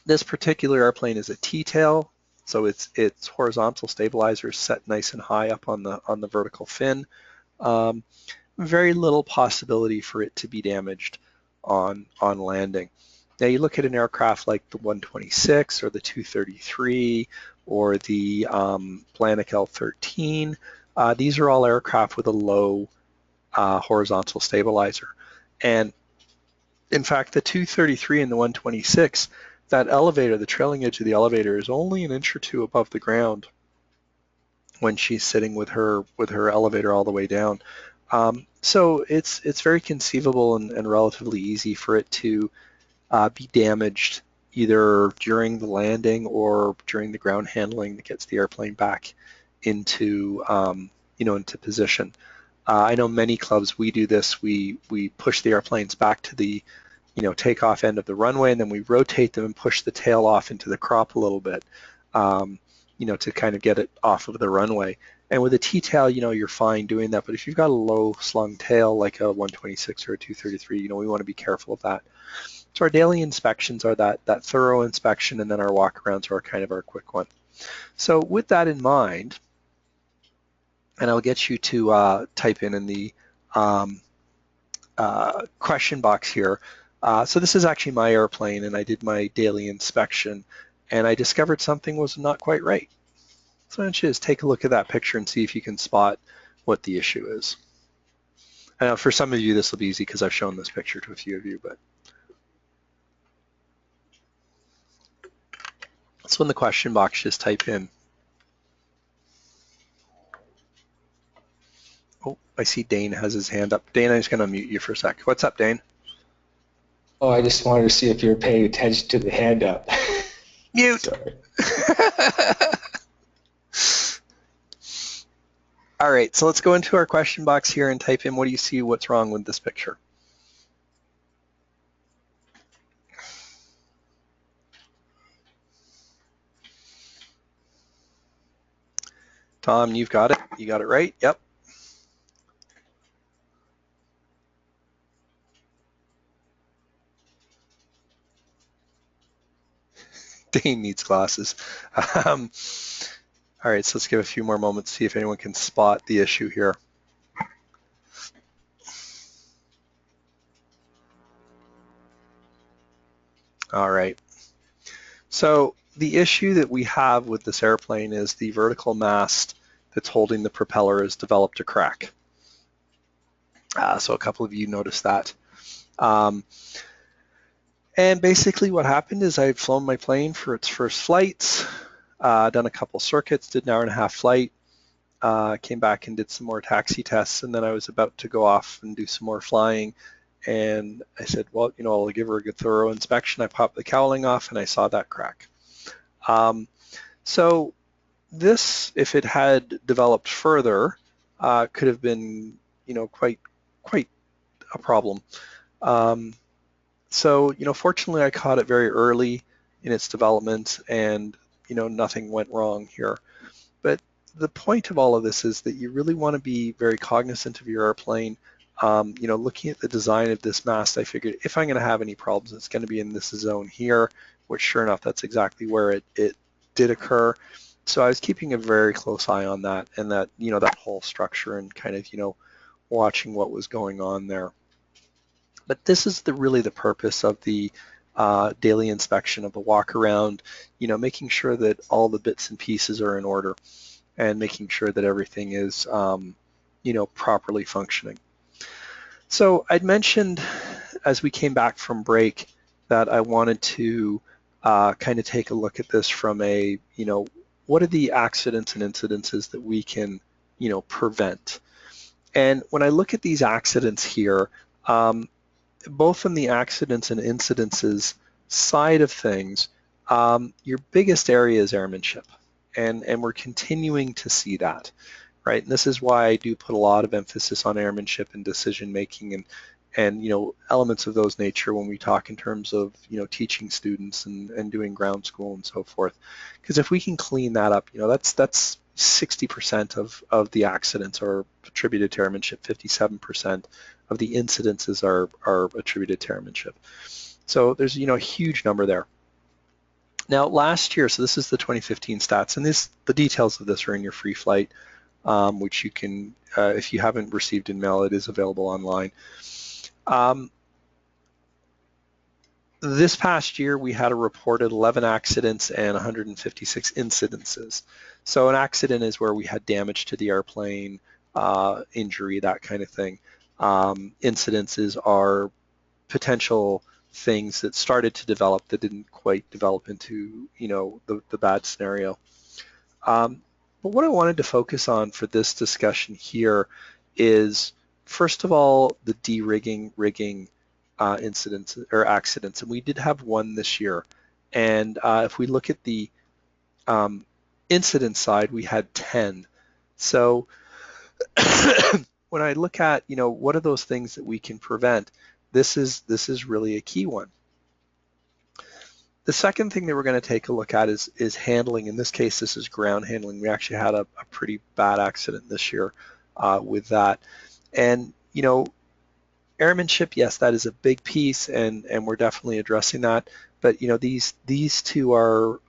this particular airplane is a T-tail, so its horizontal stabilizer is set nice and high up on the vertical fin. Very little possibility for it to be damaged on landing. Now you look at an aircraft like the 126 or the 233 or the Blanik L-13. These are all aircraft with a low horizontal stabilizer. And in fact, the 233 and the 126, that elevator, the trailing edge of the elevator is only an inch or 2 above the ground when she's sitting with her elevator all the way down. So it's very conceivable and relatively easy for it to be damaged either during the landing or during the ground handling that gets the airplane back into into position. I know many clubs, we do this. We push the airplanes back to the takeoff end of the runway, and then we rotate them and push the tail off into the crop a little bit, to kind of get it off of the runway. And with a T-tail, you're fine doing that. But if you've got a low slung tail like a 126 or a 233, we want to be careful of that. So our daily inspections are that thorough inspection, and then our walk-arounds are kind of our quick one. So with that in mind, and I'll get you to type in the question box here. So this is actually my airplane, and I did my daily inspection, and I discovered something was not quite right. So why don't you just take a look at that picture and see if you can spot what the issue is. I know for some of you this will be easy because I've shown this picture to a few of you, but so in the question box, just type in. Oh, I see Dane has his hand up. Dane, I'm just going to mute you for a sec. What's up, Dane? Oh, I just wanted to see if you're paying attention to the hand up. Mute. Sorry. All right, so let's go into our question box here and type in, what do you see, what's wrong with this picture? Tom, you've got it. You got it right? Yep. Dane needs glasses. Um, all right, so let's give a few more moments, see if anyone can spot the issue here. All right. So the issue that we have with this airplane is the vertical mast that's holding the propeller has developed a crack. So a couple of you noticed that. And basically what happened is I'd flown my plane for its first flights, done a couple circuits, did an hour-and-a-half flight, came back and did some more taxi tests, and then I was about to go off and do some more flying. And I said, well, you know, I'll give her a good thorough inspection. I popped the cowling off and I saw that crack. So this, if it had developed further, could have been, you know, quite a problem. So, you know, fortunately I caught it very early in its development and, you know, nothing went wrong here. But the point of all of this is that you really want to be very cognizant of your airplane. You know, looking at the design of this mast, I figured if I'm going to have any problems, it's going to be in this zone here, which sure enough, that's exactly where it did occur. So I was keeping a very close eye on that and that, you know, that whole structure and kind of, you know, watching what was going on there. But this is really the purpose of the daily inspection of the walk around, you know, making sure that all the bits and pieces are in order and making sure that everything is, you know, properly functioning. So I'd mentioned as we came back from break that I wanted to kind of take a look at this from a, you know, what are the accidents and incidences that we can, you know, prevent? And when I look at these accidents here, both from the accidents and incidences side of things, your biggest area is airmanship, and we're continuing to see that, right? And this is why I do put a lot of emphasis on airmanship and decision making and you know, elements of those nature when we talk in terms of, you know, teaching students and doing ground school and so forth. Because if we can clean that up, you know, that's 60% of the accidents are attributed to airmanship, 57% of the incidences are attributed to airmanship. So there's, you know, a huge number there. Now last year, so this is the 2015 stats, and the details of this are in your free flight, which you can, if you haven't received in mail, it is available online. This past year, we had a reported 11 accidents and 156 incidences. So an accident is where we had damage to the airplane, injury, that kind of thing. Incidences are potential things that started to develop that didn't quite develop into, you know, the bad scenario. But what I wanted to focus on for this discussion here is, first of all, the de-rigging, rigging incidents or accidents, and we did have one this year. And if we look at the incident side, we had 10. So when I look at, you know, what are those things that we can prevent, this is really a key one. The second thing that we're going to take a look at is handling. In this case, this is ground handling. We actually had a pretty bad accident this year with that. And, you know, airmanship, yes, that is a big piece, and we're definitely addressing that. But, you know, these two are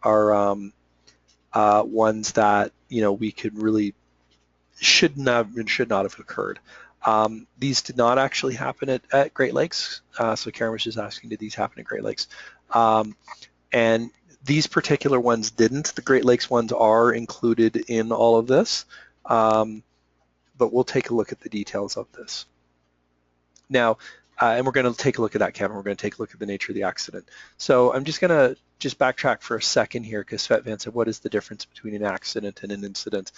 ones that, you know, we could really should not have occurred. These did not actually happen at Great Lakes. So Karen was just asking, did these happen at Great Lakes? And these particular ones didn't. The Great Lakes ones are included in all of this, but we'll take a look at the details of this. Now, and we're going to take a look at that, Kevin. We're going to take a look at the nature of the accident. So I'm just going to backtrack for a second here, because Svetvan said, what is the difference between an accident and an incident?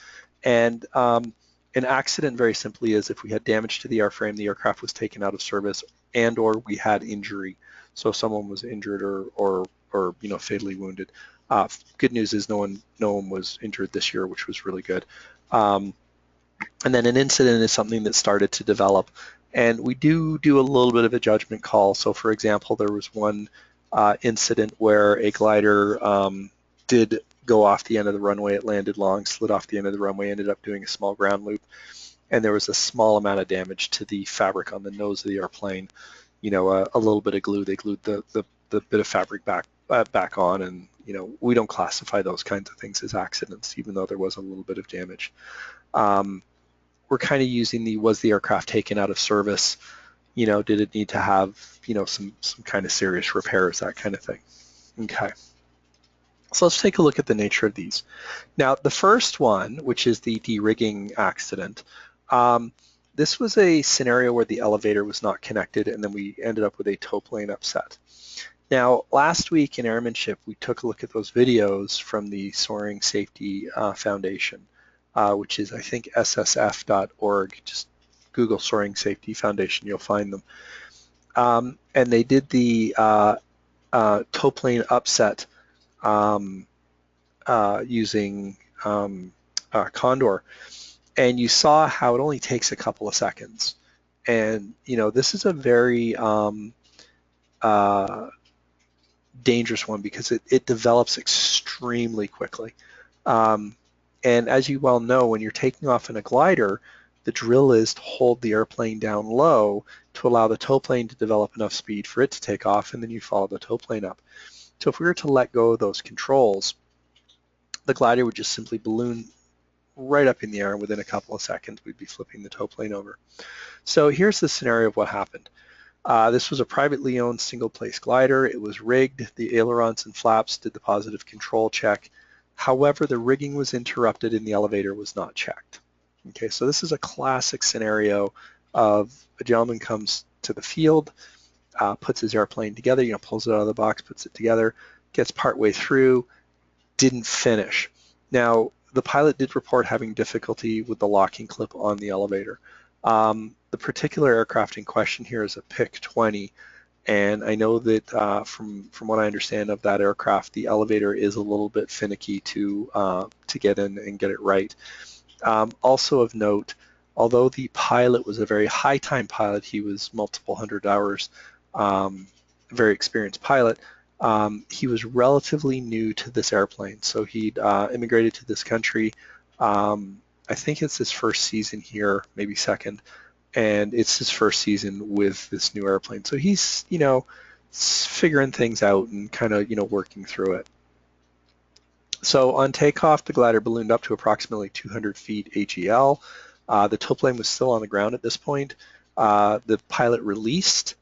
And an accident, very simply, is if we had damage to the airframe, the aircraft was taken out of service, and or we had injury. So someone was injured or you know, fatally wounded. Good news is no one was injured this year, which was really good. And then an incident is something that started to develop. And we do a little bit of a judgment call. So for example, there was one incident where a glider did go off the end of the runway. It landed long, slid off the end of the runway, ended up doing a small ground loop. And there was a small amount of damage to the fabric on the nose of the airplane. You know, a little bit of glue. They glued the bit of fabric back on, and we don't classify those kinds of things as accidents, even though there was a little bit of damage. We're kind of using was the aircraft taken out of service? Did it need to have, some kind of serious repairs, that kind of thing. Okay. So let's take a look at the nature of these. Now, the first one, which is the de-rigging accident, this was a scenario where the elevator was not connected, and then we ended up with a tow plane upset. Now, last week in Airmanship, we took a look at those videos from the Soaring Safety Foundation, which is, I think, ssf.org. Just Google Soaring Safety Foundation, you'll find them. And they did the tow plane upset using Condor. And you saw how it only takes a couple of seconds. And, this is a very dangerous one because it develops extremely quickly. And as you well know, when you're taking off in a glider, the drill is to hold the airplane down low to allow the tow plane to develop enough speed for it to take off, and then you follow the tow plane up. So if we were to let go of those controls, the glider would just simply balloon right up in the air, and within a couple of seconds we'd be flipping the tow plane over. So here's the scenario of what happened. This was a privately owned single-place glider. It was rigged. The ailerons and flaps did the positive control check. However, the rigging was interrupted and the elevator was not checked. Okay, so this is a classic scenario of a gentleman comes to the field, puts his airplane together, pulls it out of the box, puts it together, gets partway through, didn't finish. Now, the pilot did report having difficulty with the locking clip on the elevator. The particular aircraft in question here is a PIC 20, and I know that from what I understand of that aircraft, the elevator is a little bit finicky to get in and get it right. Also of note, although the pilot was a very high time pilot, he was multiple hundred hours, very experienced pilot, he was relatively new to this airplane. So he'd immigrated to this country. I think it's his first season here, maybe second, and it's his first season with this new airplane. So he's, figuring things out and kind of, working through it. So on takeoff, the glider ballooned up to approximately 200 feet AGL. The tow plane was still on the ground at this point. The pilot released,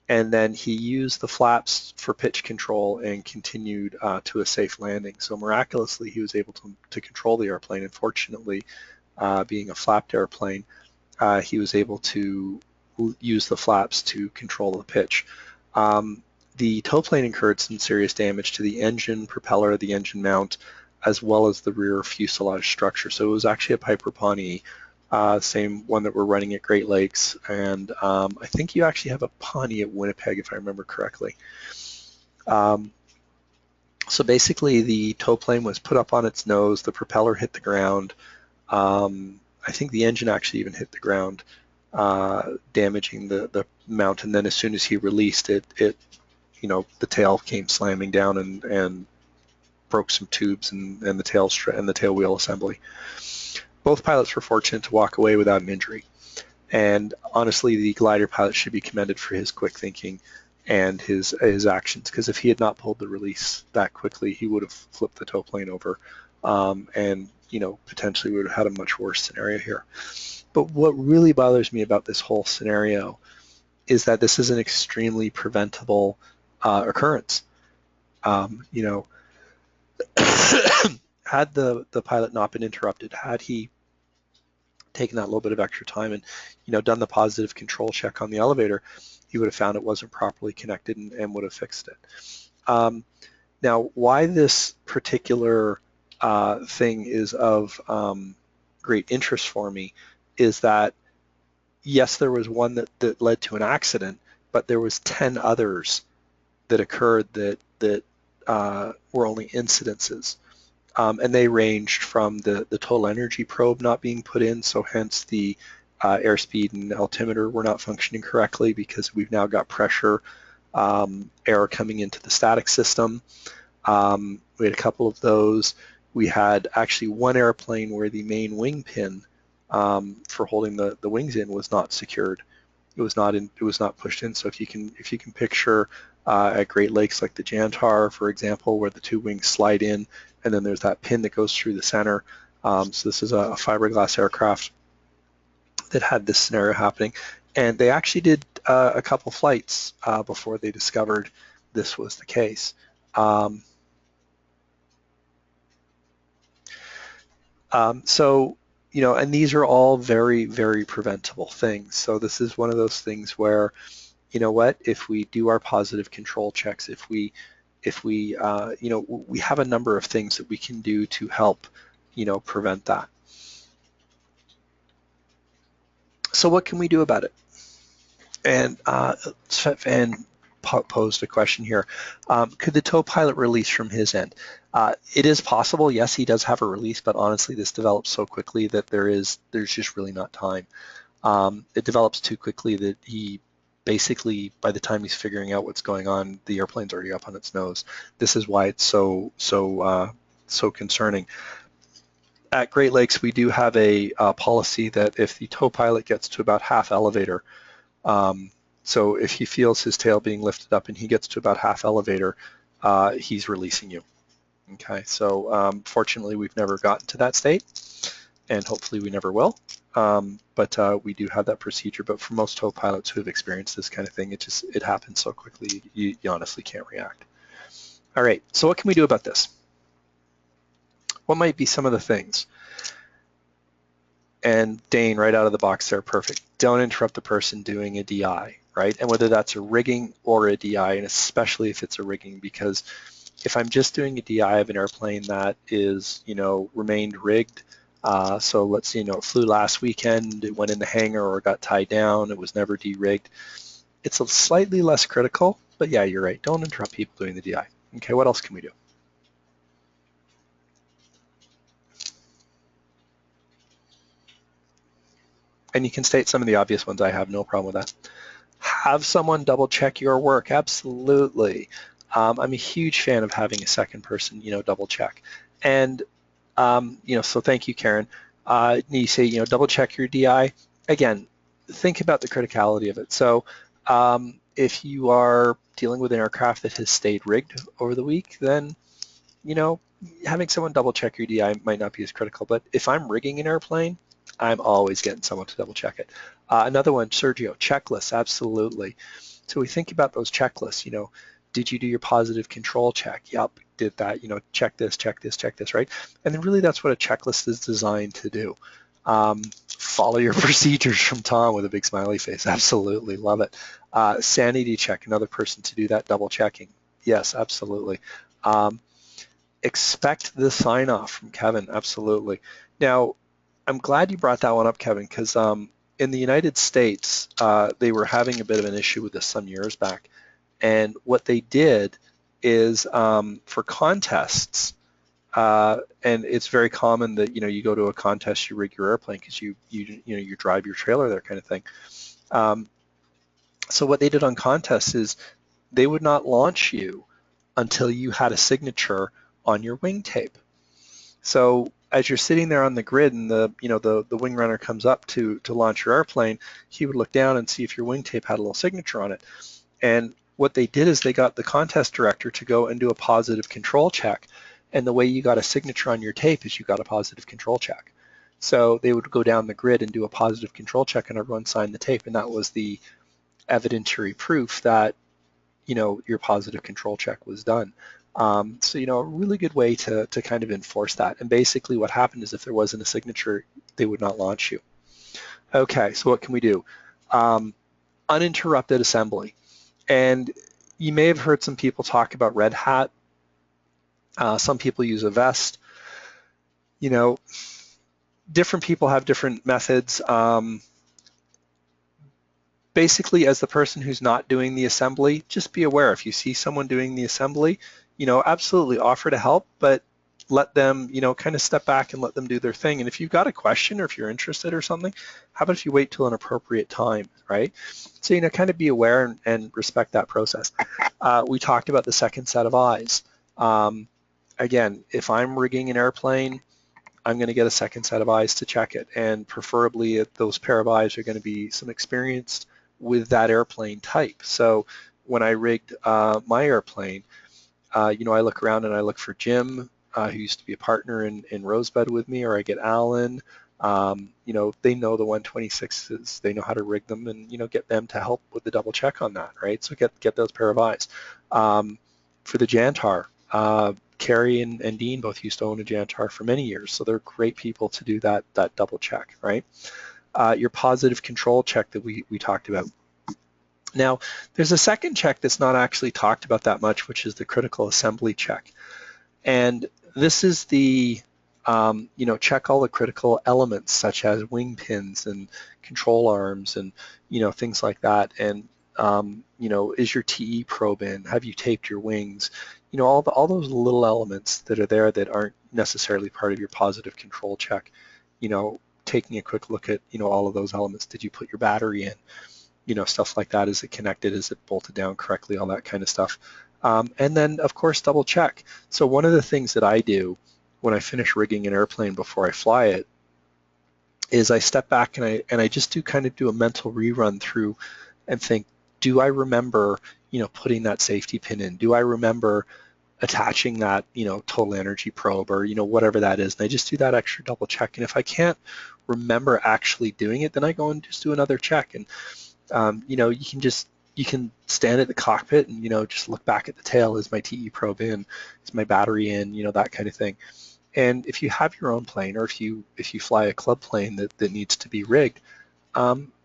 and then he used the flaps for pitch control and continued to a safe landing. So miraculously, he was able to control the airplane. And fortunately, being a flapped airplane, he was able to use the flaps to control the pitch. The tow plane incurred some serious damage to the engine, propeller, the engine mount, as well as the rear fuselage structure. So it was actually a Piper Pawnee, same one that we're running at Great Lakes, and I think you actually have a Pawnee at Winnipeg, if I remember correctly. So basically, the tow plane was put up on its nose, the propeller hit the ground. I think the engine actually even hit the ground, damaging the mount, and then as soon as he released it, the tail came slamming down and broke some tubes and the tail wheel assembly. Both pilots were fortunate to walk away without an injury. And honestly, the glider pilot should be commended for his quick thinking and his actions, because if he had not pulled the release that quickly, he would have flipped the tow plane over, and potentially would have had a much worse scenario here. But what really bothers me about this whole scenario is that this is an extremely preventable occurrence. Had the pilot not been interrupted, had he taken that little bit of extra time and done the positive control check on the elevator, he would have found it wasn't properly connected and would have fixed it. Now, why this particular thing is of great interest for me is that, yes, there was one that led to an accident, but there was 10 others that occurred that were only incidences. And they ranged from the total energy probe not being put in, so hence the airspeed and altimeter were not functioning correctly because we've now got pressure air coming into the static system. We had a couple of those. We had actually one airplane where the main wing pin for holding the wings in was not secured. It was not pushed in. So if you can picture at Great Lakes like the Jantar, for example, where the two wings slide in, and then there's that pin that goes through the center. So this is a fiberglass aircraft that had this scenario happening, and they actually did a couple flights before they discovered this was the case. So, and these are all very, very preventable things. So this is one of those things where, you know what, if we do our positive control checks, if we we have a number of things that we can do to help, prevent that. So what can we do about it? And posed a question here. Could the tow pilot release from his end? It is possible. Yes, he does have a release, but honestly, this develops so quickly that there's just really not time. It develops too quickly that he basically, by the time he's figuring out what's going on, the airplane's already up on its nose. This is why it's so concerning. At Great Lakes, we do have a policy that if the tow pilot gets to about half elevator, so if he feels his tail being lifted up and he gets to about half elevator, he's releasing you. Okay, so fortunately we've never gotten to that state, and hopefully we never will. But we do have that procedure. But for most tow pilots who have experienced this kind of thing, it happens so quickly you honestly can't react. All right, so what can we do about this? What might be some of the things? And Dane, right out of the box there, perfect. Don't interrupt the person doing a DI, right? And whether that's a rigging or a DI, and especially if it's a rigging, because if I'm just doing a DI of an airplane that is, remained rigged, so let's say, it flew last weekend, it went in the hangar or got tied down, it was never de-rigged, it's a slightly less critical, but yeah, you're right. Don't interrupt people doing the DI. Okay, what else can we do? And you can state some of the obvious ones. I have no problem with that. Have someone double check your work. Absolutely. I'm a huge fan of having a second person, double check. And, so thank you, Karen. You say, double check your DI. Again, think about the criticality of it. So if you are dealing with an aircraft that has stayed rigged over the week, then, having someone double check your DI might not be as critical. But if I'm rigging an airplane, I'm always getting someone to double check it. Another one, Sergio, checklists, absolutely. So we think about those checklists, did you do your positive control check? Yep, did that, check this, right? And then really that's what a checklist is designed to do. Follow your procedures from Tom with a big smiley face, absolutely, love it. Sanity check, another person to do that double checking. Yes, absolutely. Expect the sign off from Kevin, absolutely. Now, I'm glad you brought that one up, Kevin, because in the United States, they were having a bit of an issue with this some years back. And what they did is for contests, and it's very common that, you go to a contest, you rig your airplane because you drive your trailer there kind of thing. So what they did on contests is they would not launch you until you had a signature on your wing tape. So as you're sitting there on the grid and the wing runner comes up to launch your airplane, he would look down and see if your wing tape had a little signature on it. And what they did is they got the contest director to go and do a positive control check. And the way you got a signature on your tape is you got a positive control check. So they would go down the grid and do a positive control check and everyone signed the tape. And that was the evidentiary proof that, your positive control check was done. So, a really good way to kind of enforce that. And basically what happened is if there wasn't a signature, they would not launch you. Okay, so what can we do? Uninterrupted assembly. And you may have heard some people talk about red hat. Some people use a vest. Different people have different methods. Basically, as the person who's not doing the assembly, just be aware if you see someone doing the assembly, absolutely offer to help, but let them, kind of step back and let them do their thing. And if you've got a question or if you're interested or something, how about if you wait till an appropriate time, right? So, kind of be aware and respect that process. We talked about the second set of eyes. Again, if I'm rigging an airplane, I'm going to get a second set of eyes to check it. And preferably those pair of eyes are going to be some experienced with that airplane type. So when I rigged my airplane, you know, I look around and I look for Jim, who used to be a partner in Rosebud with me, or I get Alan. You know, they know the 126s, they know how to rig them, and you know, get them to help with the double check on that, right? So get those pair of eyes. For the Jantar, Carrie and Dean both used to own a Jantar for many years, so they're great people to do that double check, right? Your positive control check that we talked about. Now, there's a second check that's not actually talked about that much, which is the critical assembly check. And this is the, you know, check all the critical elements such as wing pins and control arms and, you know, things like that. And, you know, is your TE probe in? Have you taped your wings? You know, all those little elements that are there that aren't necessarily part of your positive control check. You know, taking a quick look at, you know, all of those elements. Did you put your battery in? You know, stuff like that. Is it connected? Is it bolted down correctly? All that kind of stuff. And then, of course, double check. So one of the things that I do when I finish rigging an airplane before I fly it is I step back and I just do a mental rerun through and think, do I remember, you know, putting that safety pin in? Do I remember attaching that, you know, total energy probe, or, you know, whatever that is? And I just do that extra double check. And if I can't remember actually doing it, then I go and just do another check. And you know, you can stand at the cockpit and, you know, just look back at the tail. Is my TE probe in? Is my battery in? You know, that kind of thing. And if you have your own plane, or if you fly a club plane that needs to be rigged,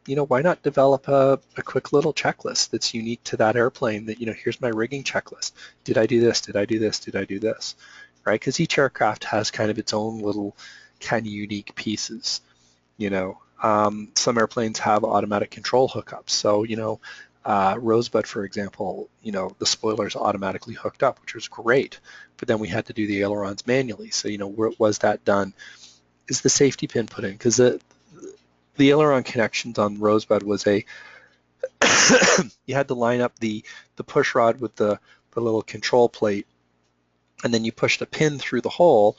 you know, why not develop a quick little checklist that's unique to that airplane? That, you know, here's my rigging checklist. Did I do this? Did I do this? Did I do this? Right? Because each aircraft has kind of its own little kind of unique pieces. You know, some airplanes have automatic control hookups. So, you know, Rosebud, for example, you know, the spoilers automatically hooked up, which was great. But then we had to do the ailerons manually. So, you know, where was that done? Is the safety pin put in? Because the aileron connections on Rosebud was a you had to line up the push rod with the little control plate, and then you pushed a pin through the hole,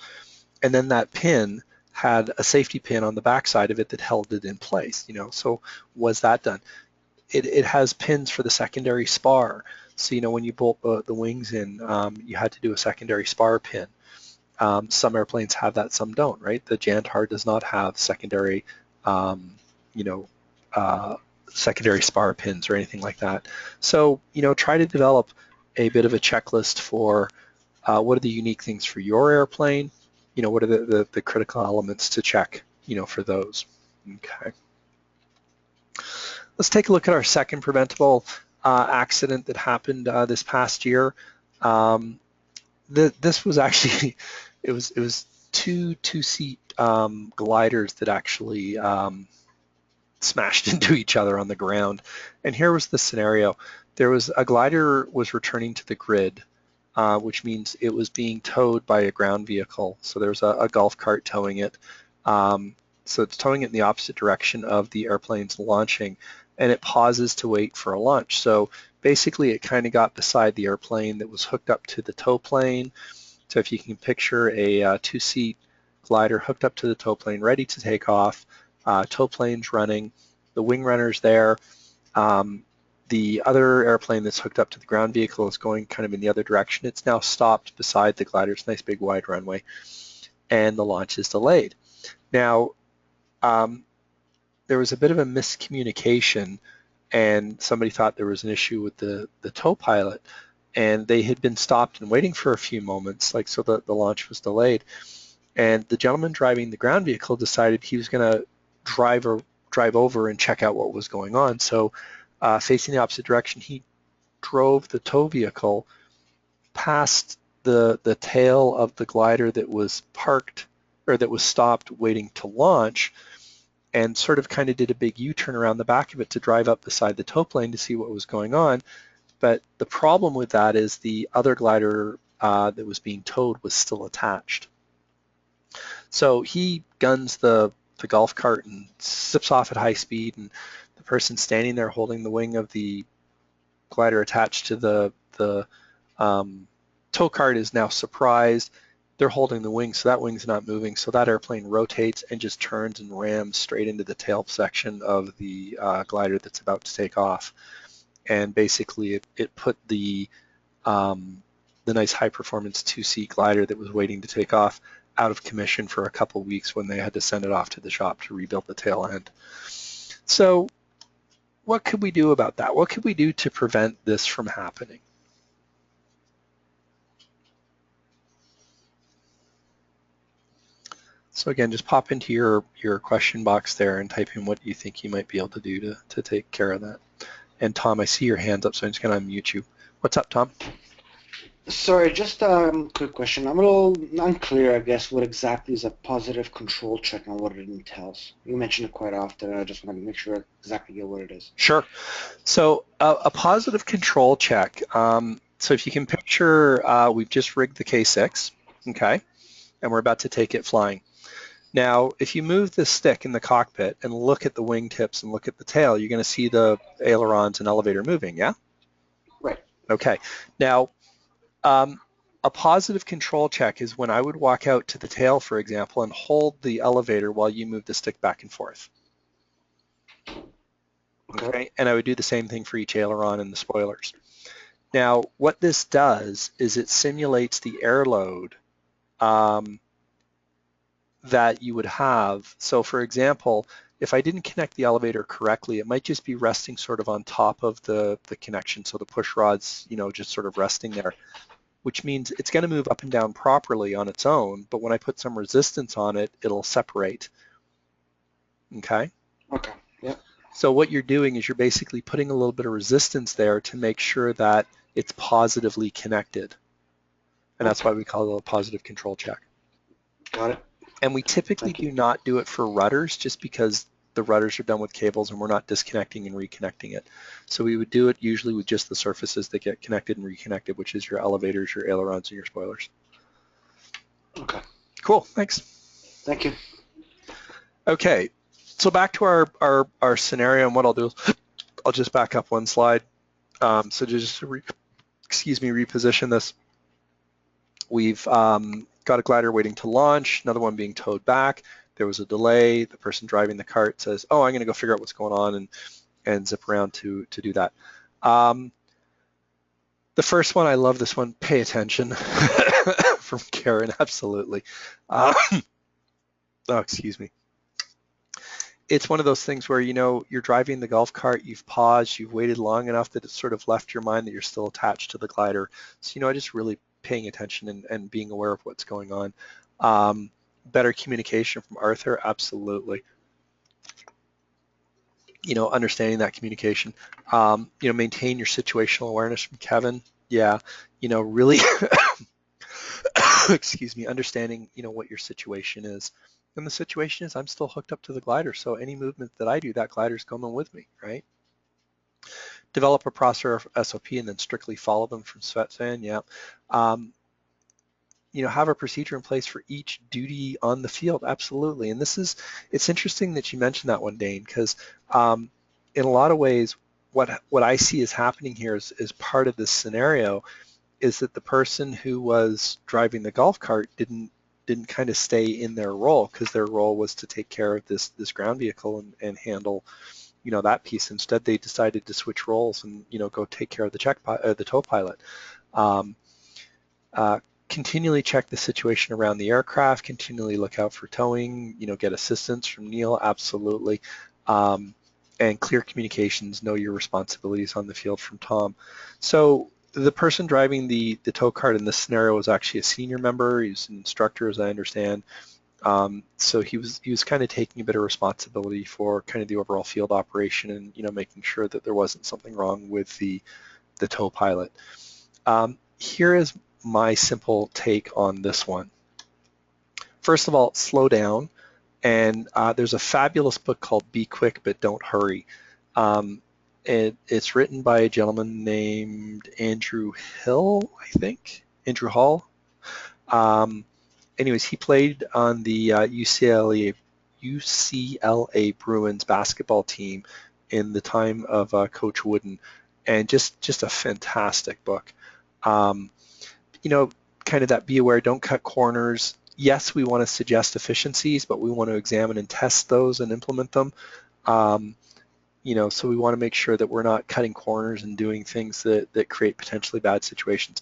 and then that pin had a safety pin on the backside of it that held it in place, you know. So was that done? It has pins for the secondary spar. So, you know, when you bolt the wings in, you had to do a secondary spar pin. Some airplanes have that, some don't, right? The Jantar does not have secondary, you know, secondary spar pins or anything like that. So, you know, try to develop a bit of a checklist for what are the unique things for your airplane. You know, what are the critical elements to check, you know, for those. Okay. Let's take a look at our second preventable accident that happened this past year. This was actually, it was two-seat gliders that actually smashed into each other on the ground. And here was the scenario. There was a glider was returning to the grid, which means it was being towed by a ground vehicle. So there's a golf cart towing it. So it's towing it in the opposite direction of the airplane's launching, and it pauses to wait for a launch. So basically it kind of got beside the airplane that was hooked up to the tow plane. So if you can picture a two-seat glider hooked up to the tow plane, ready to take off, tow plane's running, the wing runner's there, the other airplane that's hooked up to the ground vehicle is going kind of in the other direction. It's now stopped beside the glider. It's a nice big wide runway, and the launch is delayed. Now, there was a bit of a miscommunication, and somebody thought there was an issue with the tow pilot, and they had been stopped and waiting for a few moments, like, so the launch was delayed. And the gentleman driving the ground vehicle decided he was going to drive over and check out what was going on. So facing the opposite direction, he drove the tow vehicle past the tail of the glider that was parked, or that was stopped waiting to launch, and sort of kind of did a big U-turn around the back of it to drive up beside the tow plane to see what was going on. But the problem with that is the other glider that was being towed was still attached. So he guns the golf cart and zips off at high speed, and the person standing there holding the wing of the glider attached to the tow cart is now surprised, they're holding the wing, so that wing's not moving, so that airplane rotates and just turns and rams straight into the tail section of the glider that's about to take off. And basically it put the nice high-performance two-seat glider that was waiting to take off out of commission for a couple weeks when they had to send it off to the shop to rebuild the tail end. So what could we do about that? What could we do to prevent this from happening? So again, just pop into your question box there and type in what you think you might be able to do to take care of that. And Tom, I see your hands up, so I'm just going to unmute you. What's up, Tom? Sorry, just a quick question. I'm a little unclear, I guess, what exactly is a positive control check and what it entails. You mention it quite often, and I just want to make sure I exactly get what it is. Sure. So a positive control check. So if you can picture, we've just rigged the K6, okay, and we're about to take it flying. Now, if you move the stick in the cockpit and look at the wingtips and look at the tail, you're going to see the ailerons and elevator moving, yeah? Right. Okay. Now, a positive control check is when I would walk out to the tail, for example, and hold the elevator while you move the stick back and forth. Okay. And I would do the same thing for each aileron and the spoilers. Now, what this does is it simulates the air load that you would have. So for example, if I didn't connect the elevator correctly, it might just be resting sort of on top of the connection. So the push rod's, just sort of resting there, which means it's going to move up and down properly on its own. But when I put some resistance on it, it'll separate. Okay? Okay, yeah. So what you're doing is you're basically putting a little bit of resistance there to make sure that it's positively connected. And that's why we call it a positive control check. Got it. And we typically do not do it for rudders just because the rudders are done with cables and we're not disconnecting and reconnecting it. So we would do it usually with just the surfaces that get connected and reconnected, which is your elevators, your ailerons, and your spoilers. Okay. Cool, thanks. Thank you. Okay, so back to our scenario, and what I'll do is I'll just back up one slide. So just to reposition this. We've got a glider waiting to launch, another one being towed back. There was a delay. The person driving the cart says, oh, I'm going to go figure out what's going on and zip around to do that. The first one, I love this one. Pay attention from Karen, absolutely. Oh, excuse me. It's one of those things where, you're driving the golf cart, you've paused, you've waited long enough that it's sort of left your mind that you're still attached to the glider. So, I just really paying attention and being aware of what's going on. Better communication from Arthur, absolutely. Understanding that communication. Maintain your situational awareness from Kevin. Yeah, really, excuse me, understanding, what your situation is. And the situation is I'm still hooked up to the glider, so any movement that I do, that glider's coming with me, right? Develop a process SOP and then strictly follow them from Svetlana, yeah. Have a procedure in place for each duty on the field, absolutely. And it's interesting that you mentioned that one, Dane, because in a lot of ways, what I see is happening here is part of this scenario is that the person who was driving the golf cart didn't kind of stay in their role because their role was to take care of this ground vehicle and handle that piece. Instead, they decided to switch roles and go take care of the tow pilot. Continually check the situation around the aircraft, continually look out for towing, get assistance from Neil, absolutely. And clear communications, know your responsibilities on the field from Tom. So the person driving the tow cart in this scenario was actually a senior member. He's an instructor, as I understand. So he was kind of taking a bit of responsibility for kind of the overall field operation and making sure that there wasn't something wrong with the tow pilot. Here is my simple take on this one. First of all, slow down. And there's a fabulous book called Be Quick But Don't Hurry. It's written by a gentleman named Andrew Hill, I think. Andrew Hall. Anyways, he played on the UCLA Bruins basketball team in the time of Coach Wooden, and just a fantastic book. kind of that be aware, don't cut corners. Yes, we want to suggest efficiencies, but we want to examine and test those and implement them. So we want to make sure that we're not cutting corners and doing things that create potentially bad situations.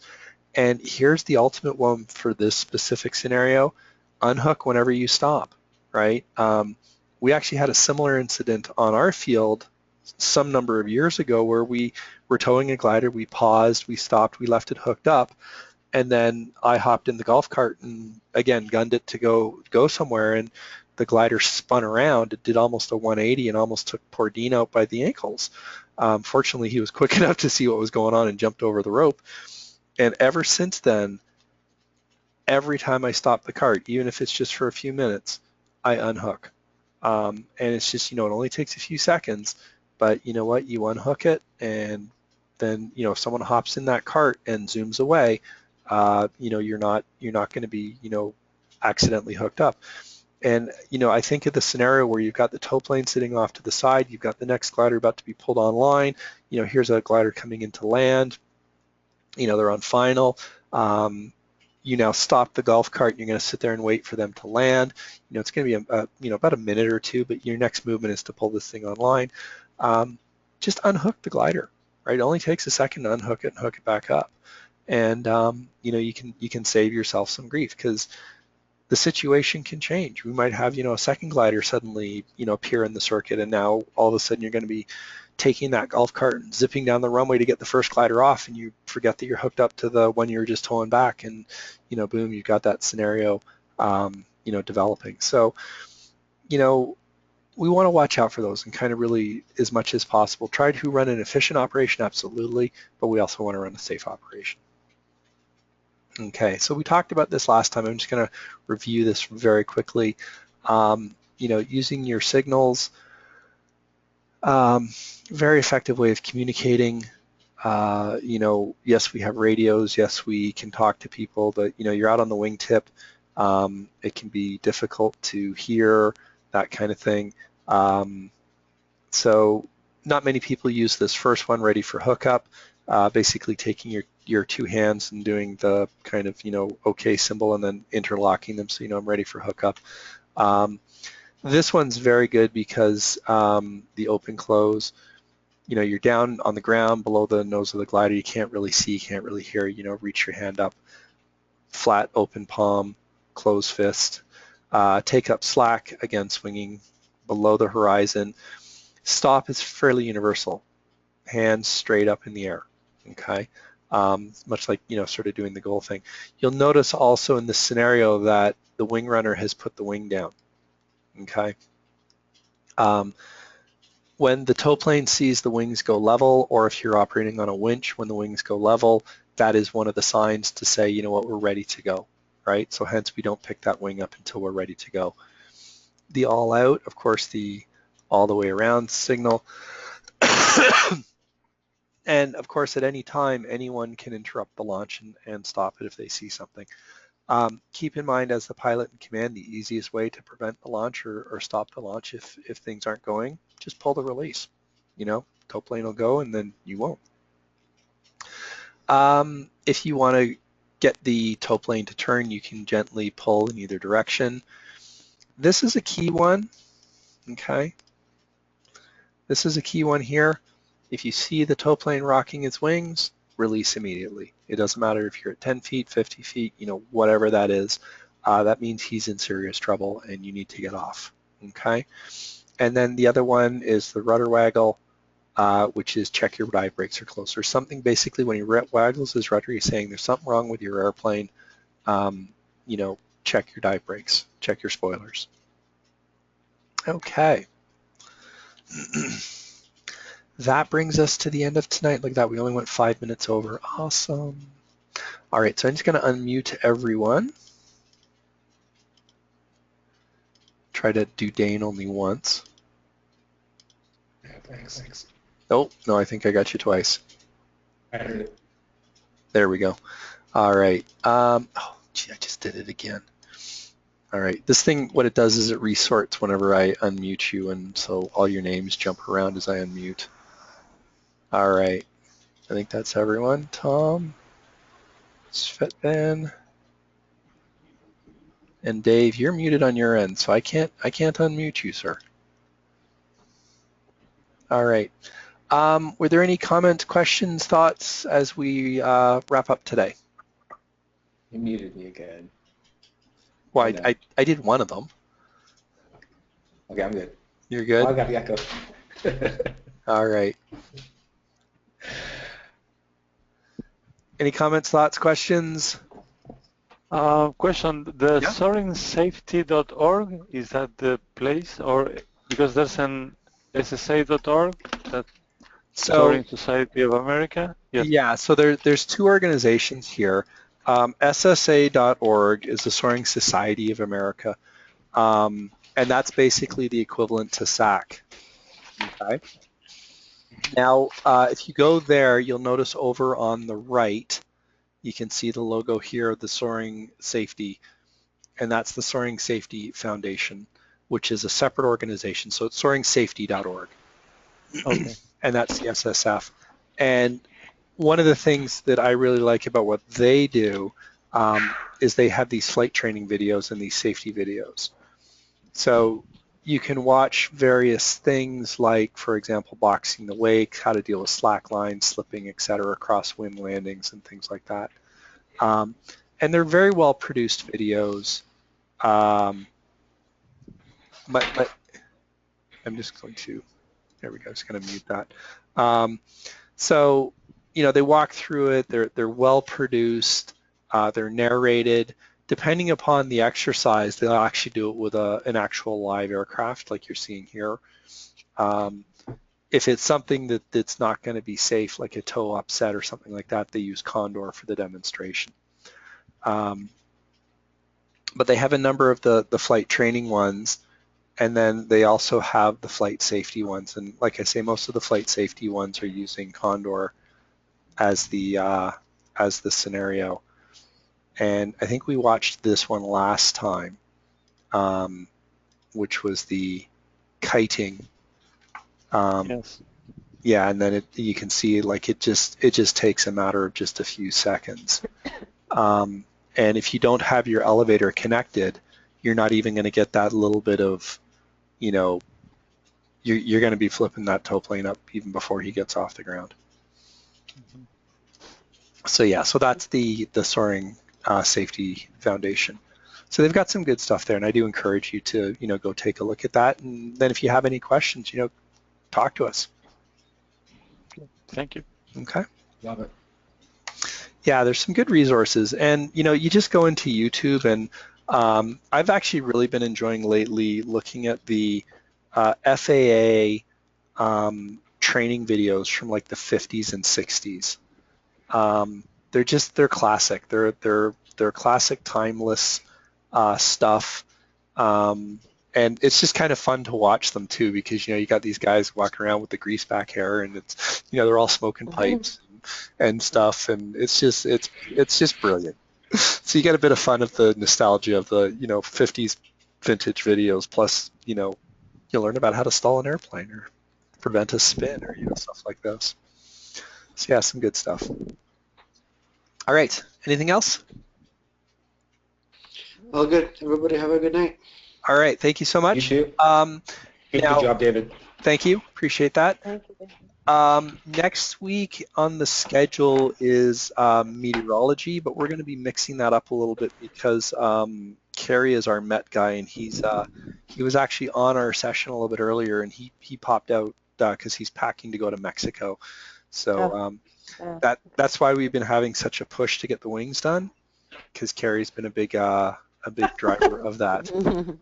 And here's the ultimate one for this specific scenario: unhook whenever you stop, right? We actually had a similar incident on our field some number of years ago where we were towing a glider, we paused, we stopped, we left it hooked up, and then I hopped in the golf cart and again gunned it to go somewhere, and the glider spun around. It did almost a 180 and almost took poor Dean out by the ankles. Fortunately, he was quick enough to see what was going on and jumped over the rope. And ever since then, every time I stop the cart, even if it's just for a few minutes, I unhook. And it's just, it only takes a few seconds, but you know what? You unhook it, and then, if someone hops in that cart and zooms away, you're not going to be, accidentally hooked up. And, I think of the scenario where you've got the tow plane sitting off to the side, you've got the next glider about to be pulled online, here's a glider coming into land, they're on final. You now stop the golf cart, you're going to sit there and wait for them to land. It's going to be about a minute or two, but your next movement is to pull this thing online. Just unhook the glider, right? It only takes a second to unhook it and hook it back up. And you can save yourself some grief, because the situation can change. We might have a second glider suddenly appear in the circuit, and now all of a sudden you're going to be taking that golf cart and zipping down the runway to get the first glider off, and you forget that you're hooked up to the one you were just towing back, and boom, you've got that scenario developing. So we want to watch out for those and kind of really, as much as possible, try to run an efficient operation, absolutely, but we also want to run a safe operation. Okay, so we talked about this last time. I'm just going to review this very quickly. Using your signals, very effective way of communicating. Yes, we have radios. Yes, we can talk to people, but you're out on the wingtip. It can be difficult to hear, that kind of thing. So not many people use this first one, ready for hookup. Basically taking your two hands and doing the kind of, okay symbol and then interlocking them so I'm ready for hookup. This one's very good because the open close, you're down on the ground below the nose of the glider, you can't really see, can't really hear, reach your hand up, flat open palm, close fist, take up slack, again swinging below the horizon. Stop is fairly universal, hands straight up in the air. Okay, much like sort of doing the goal thing. You'll notice also in this scenario that the wing runner has put the wing down. Okay, when the tow plane sees the wings go level, or if you're operating on a winch, when the wings go level, that is one of the signs to say, we're ready to go, right? So hence we don't pick that wing up until we're ready to go. The all out, of course, the all the way around signal. And of course, at any time, anyone can interrupt the launch and stop it if they see something. Keep in mind, as the pilot in command, the easiest way to prevent the launch or stop the launch if things aren't going, just pull the release. Tow plane will go and then you won't. If you want to get the tow plane to turn, you can gently pull in either direction. This is a key one, okay? This is a key one here. If you see the tow plane rocking its wings, release immediately. It doesn't matter if you're at 10 feet, 50 feet, whatever that is. That means he's in serious trouble and you need to get off, okay? And then the other one is the rudder waggle, which is check your dive brakes are close. There's something basically when he waggles his rudder, he's saying there's something wrong with your airplane. Check your dive brakes, check your spoilers. Okay. That brings us to the end of tonight. Look at that, we only went 5 minutes over. Awesome. All right, so I'm just going to unmute everyone. Try to do Dane only once. Yeah, thanks. Oh, no, I think I got you twice. I heard it. There we go. All right. Oh, gee, I just did it again. All right, this thing, what it does is it resorts whenever I unmute you, and so all your names jump around as I unmute. All right, I think that's everyone. Tom, Svetban, And Dave, you're muted on your end, so I can't unmute you, sir. All right. Were there any comments, questions, thoughts as we wrap up today? You muted me again. Well, I did one of them. Okay, I'm good. You're good? Oh, I got the echo. All right. Any comments, thoughts, questions? Question, the soaringsafety.org, is that the place, or because there's an SSA.org, that Soaring Society of America? Yes. Yeah, so there's two organizations here. SSA.org is the Soaring Society of America, and that's basically the equivalent to SAC. Okay. Now, if you go there, you'll notice over on the right, you can see the logo here of the Soaring Safety, and that's the Soaring Safety Foundation, which is a separate organization. So it's soaringsafety.org. Okay. And that's the SSF. And one of the things that I really like about what they do is they have these flight training videos and these safety videos. So you can watch various things like, for example, boxing the wake, how to deal with slack lines, slipping, etc., crosswind landings and things like that. And they're very well produced videos. But I'm just going to, there we go, just going to mute that. So, you know, they walk through it, they're well produced, they're narrated. Depending upon the exercise, they'll actually do it with an actual live aircraft like you're seeing here. If it's something that's not going to be safe, like a toe upset or something like that, they use Condor for the demonstration. But they have a number of the flight training ones, and then they also have the flight safety ones. And like I say, most of the flight safety ones are using Condor as the scenario. And I think we watched this one last time, which was the kiting. Yes. Yeah, and then you can see like it just takes a matter of just a few seconds. And if you don't have your elevator connected, you're not even going to get that little bit of, you know, you're going to be flipping that tow plane up even before he gets off the ground. Mm-hmm. So yeah, so that's the Soaring Safety Foundation. So they've got some good stuff there, and I do encourage you to, you know, go take a look at that. And then if you have any questions, you know, talk to us. Thank you. Okay. Love it. Yeah, there's some good resources, and you know, you just go into YouTube, and I've actually really been enjoying lately looking at the FAA training videos from like the 50s and 60s. They're classic. They're classic, timeless stuff, and it's just kind of fun to watch them too, because you know you got these guys walking around with the grease back hair, and it's, you know, they're all smoking pipes and stuff, and it's just brilliant. So you get a bit of fun of the nostalgia of the, you know, 50s vintage videos, plus, you know, you'll learn about how to stall an airplane or prevent a spin or, you know, stuff like this. So yeah, some good stuff. All right, anything else? All good. Everybody have a good night. All right, thank you so much. You too. Good now, job, David. Thank you, appreciate that. Thank you. Next week on the schedule is meteorology, but we're going to be mixing that up a little bit because Kerry is our Met guy, and he was actually on our session a little bit earlier, and he popped out because he's packing to go to Mexico. So that's why we've been having such a push to get the wings done, because Kerry's been a big driver of that.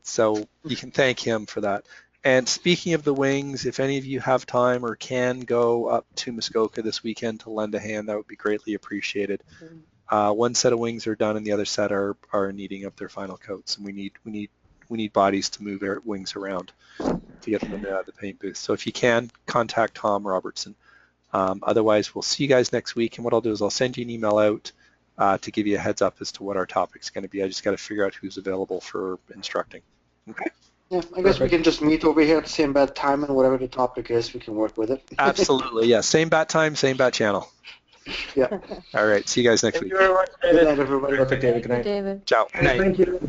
So you can thank him for that. And speaking of the wings, if any of you have time or can go up to Muskoka this weekend to lend a hand, that would be greatly appreciated. One set of wings are done, and the other set are needing up their final coats, and we need bodies to move their wings around to get them in the paint booth. So if you can, contact Tom Robertson. Otherwise, we'll see you guys next week, and what I'll do is I'll send you an email out to give you a heads up as to what our topic's going to be. I just got to figure out who's available for instructing. Okay. Yeah, I guess we can just meet over here at the same bat time, and whatever the topic is, we can work with it. Absolutely, yeah. Same bat time, same bat channel. Yeah. All right. See you guys next week. Thank you very much, David. Good night, everybody. Perfect, David. Good night. David. Ciao. Thank you.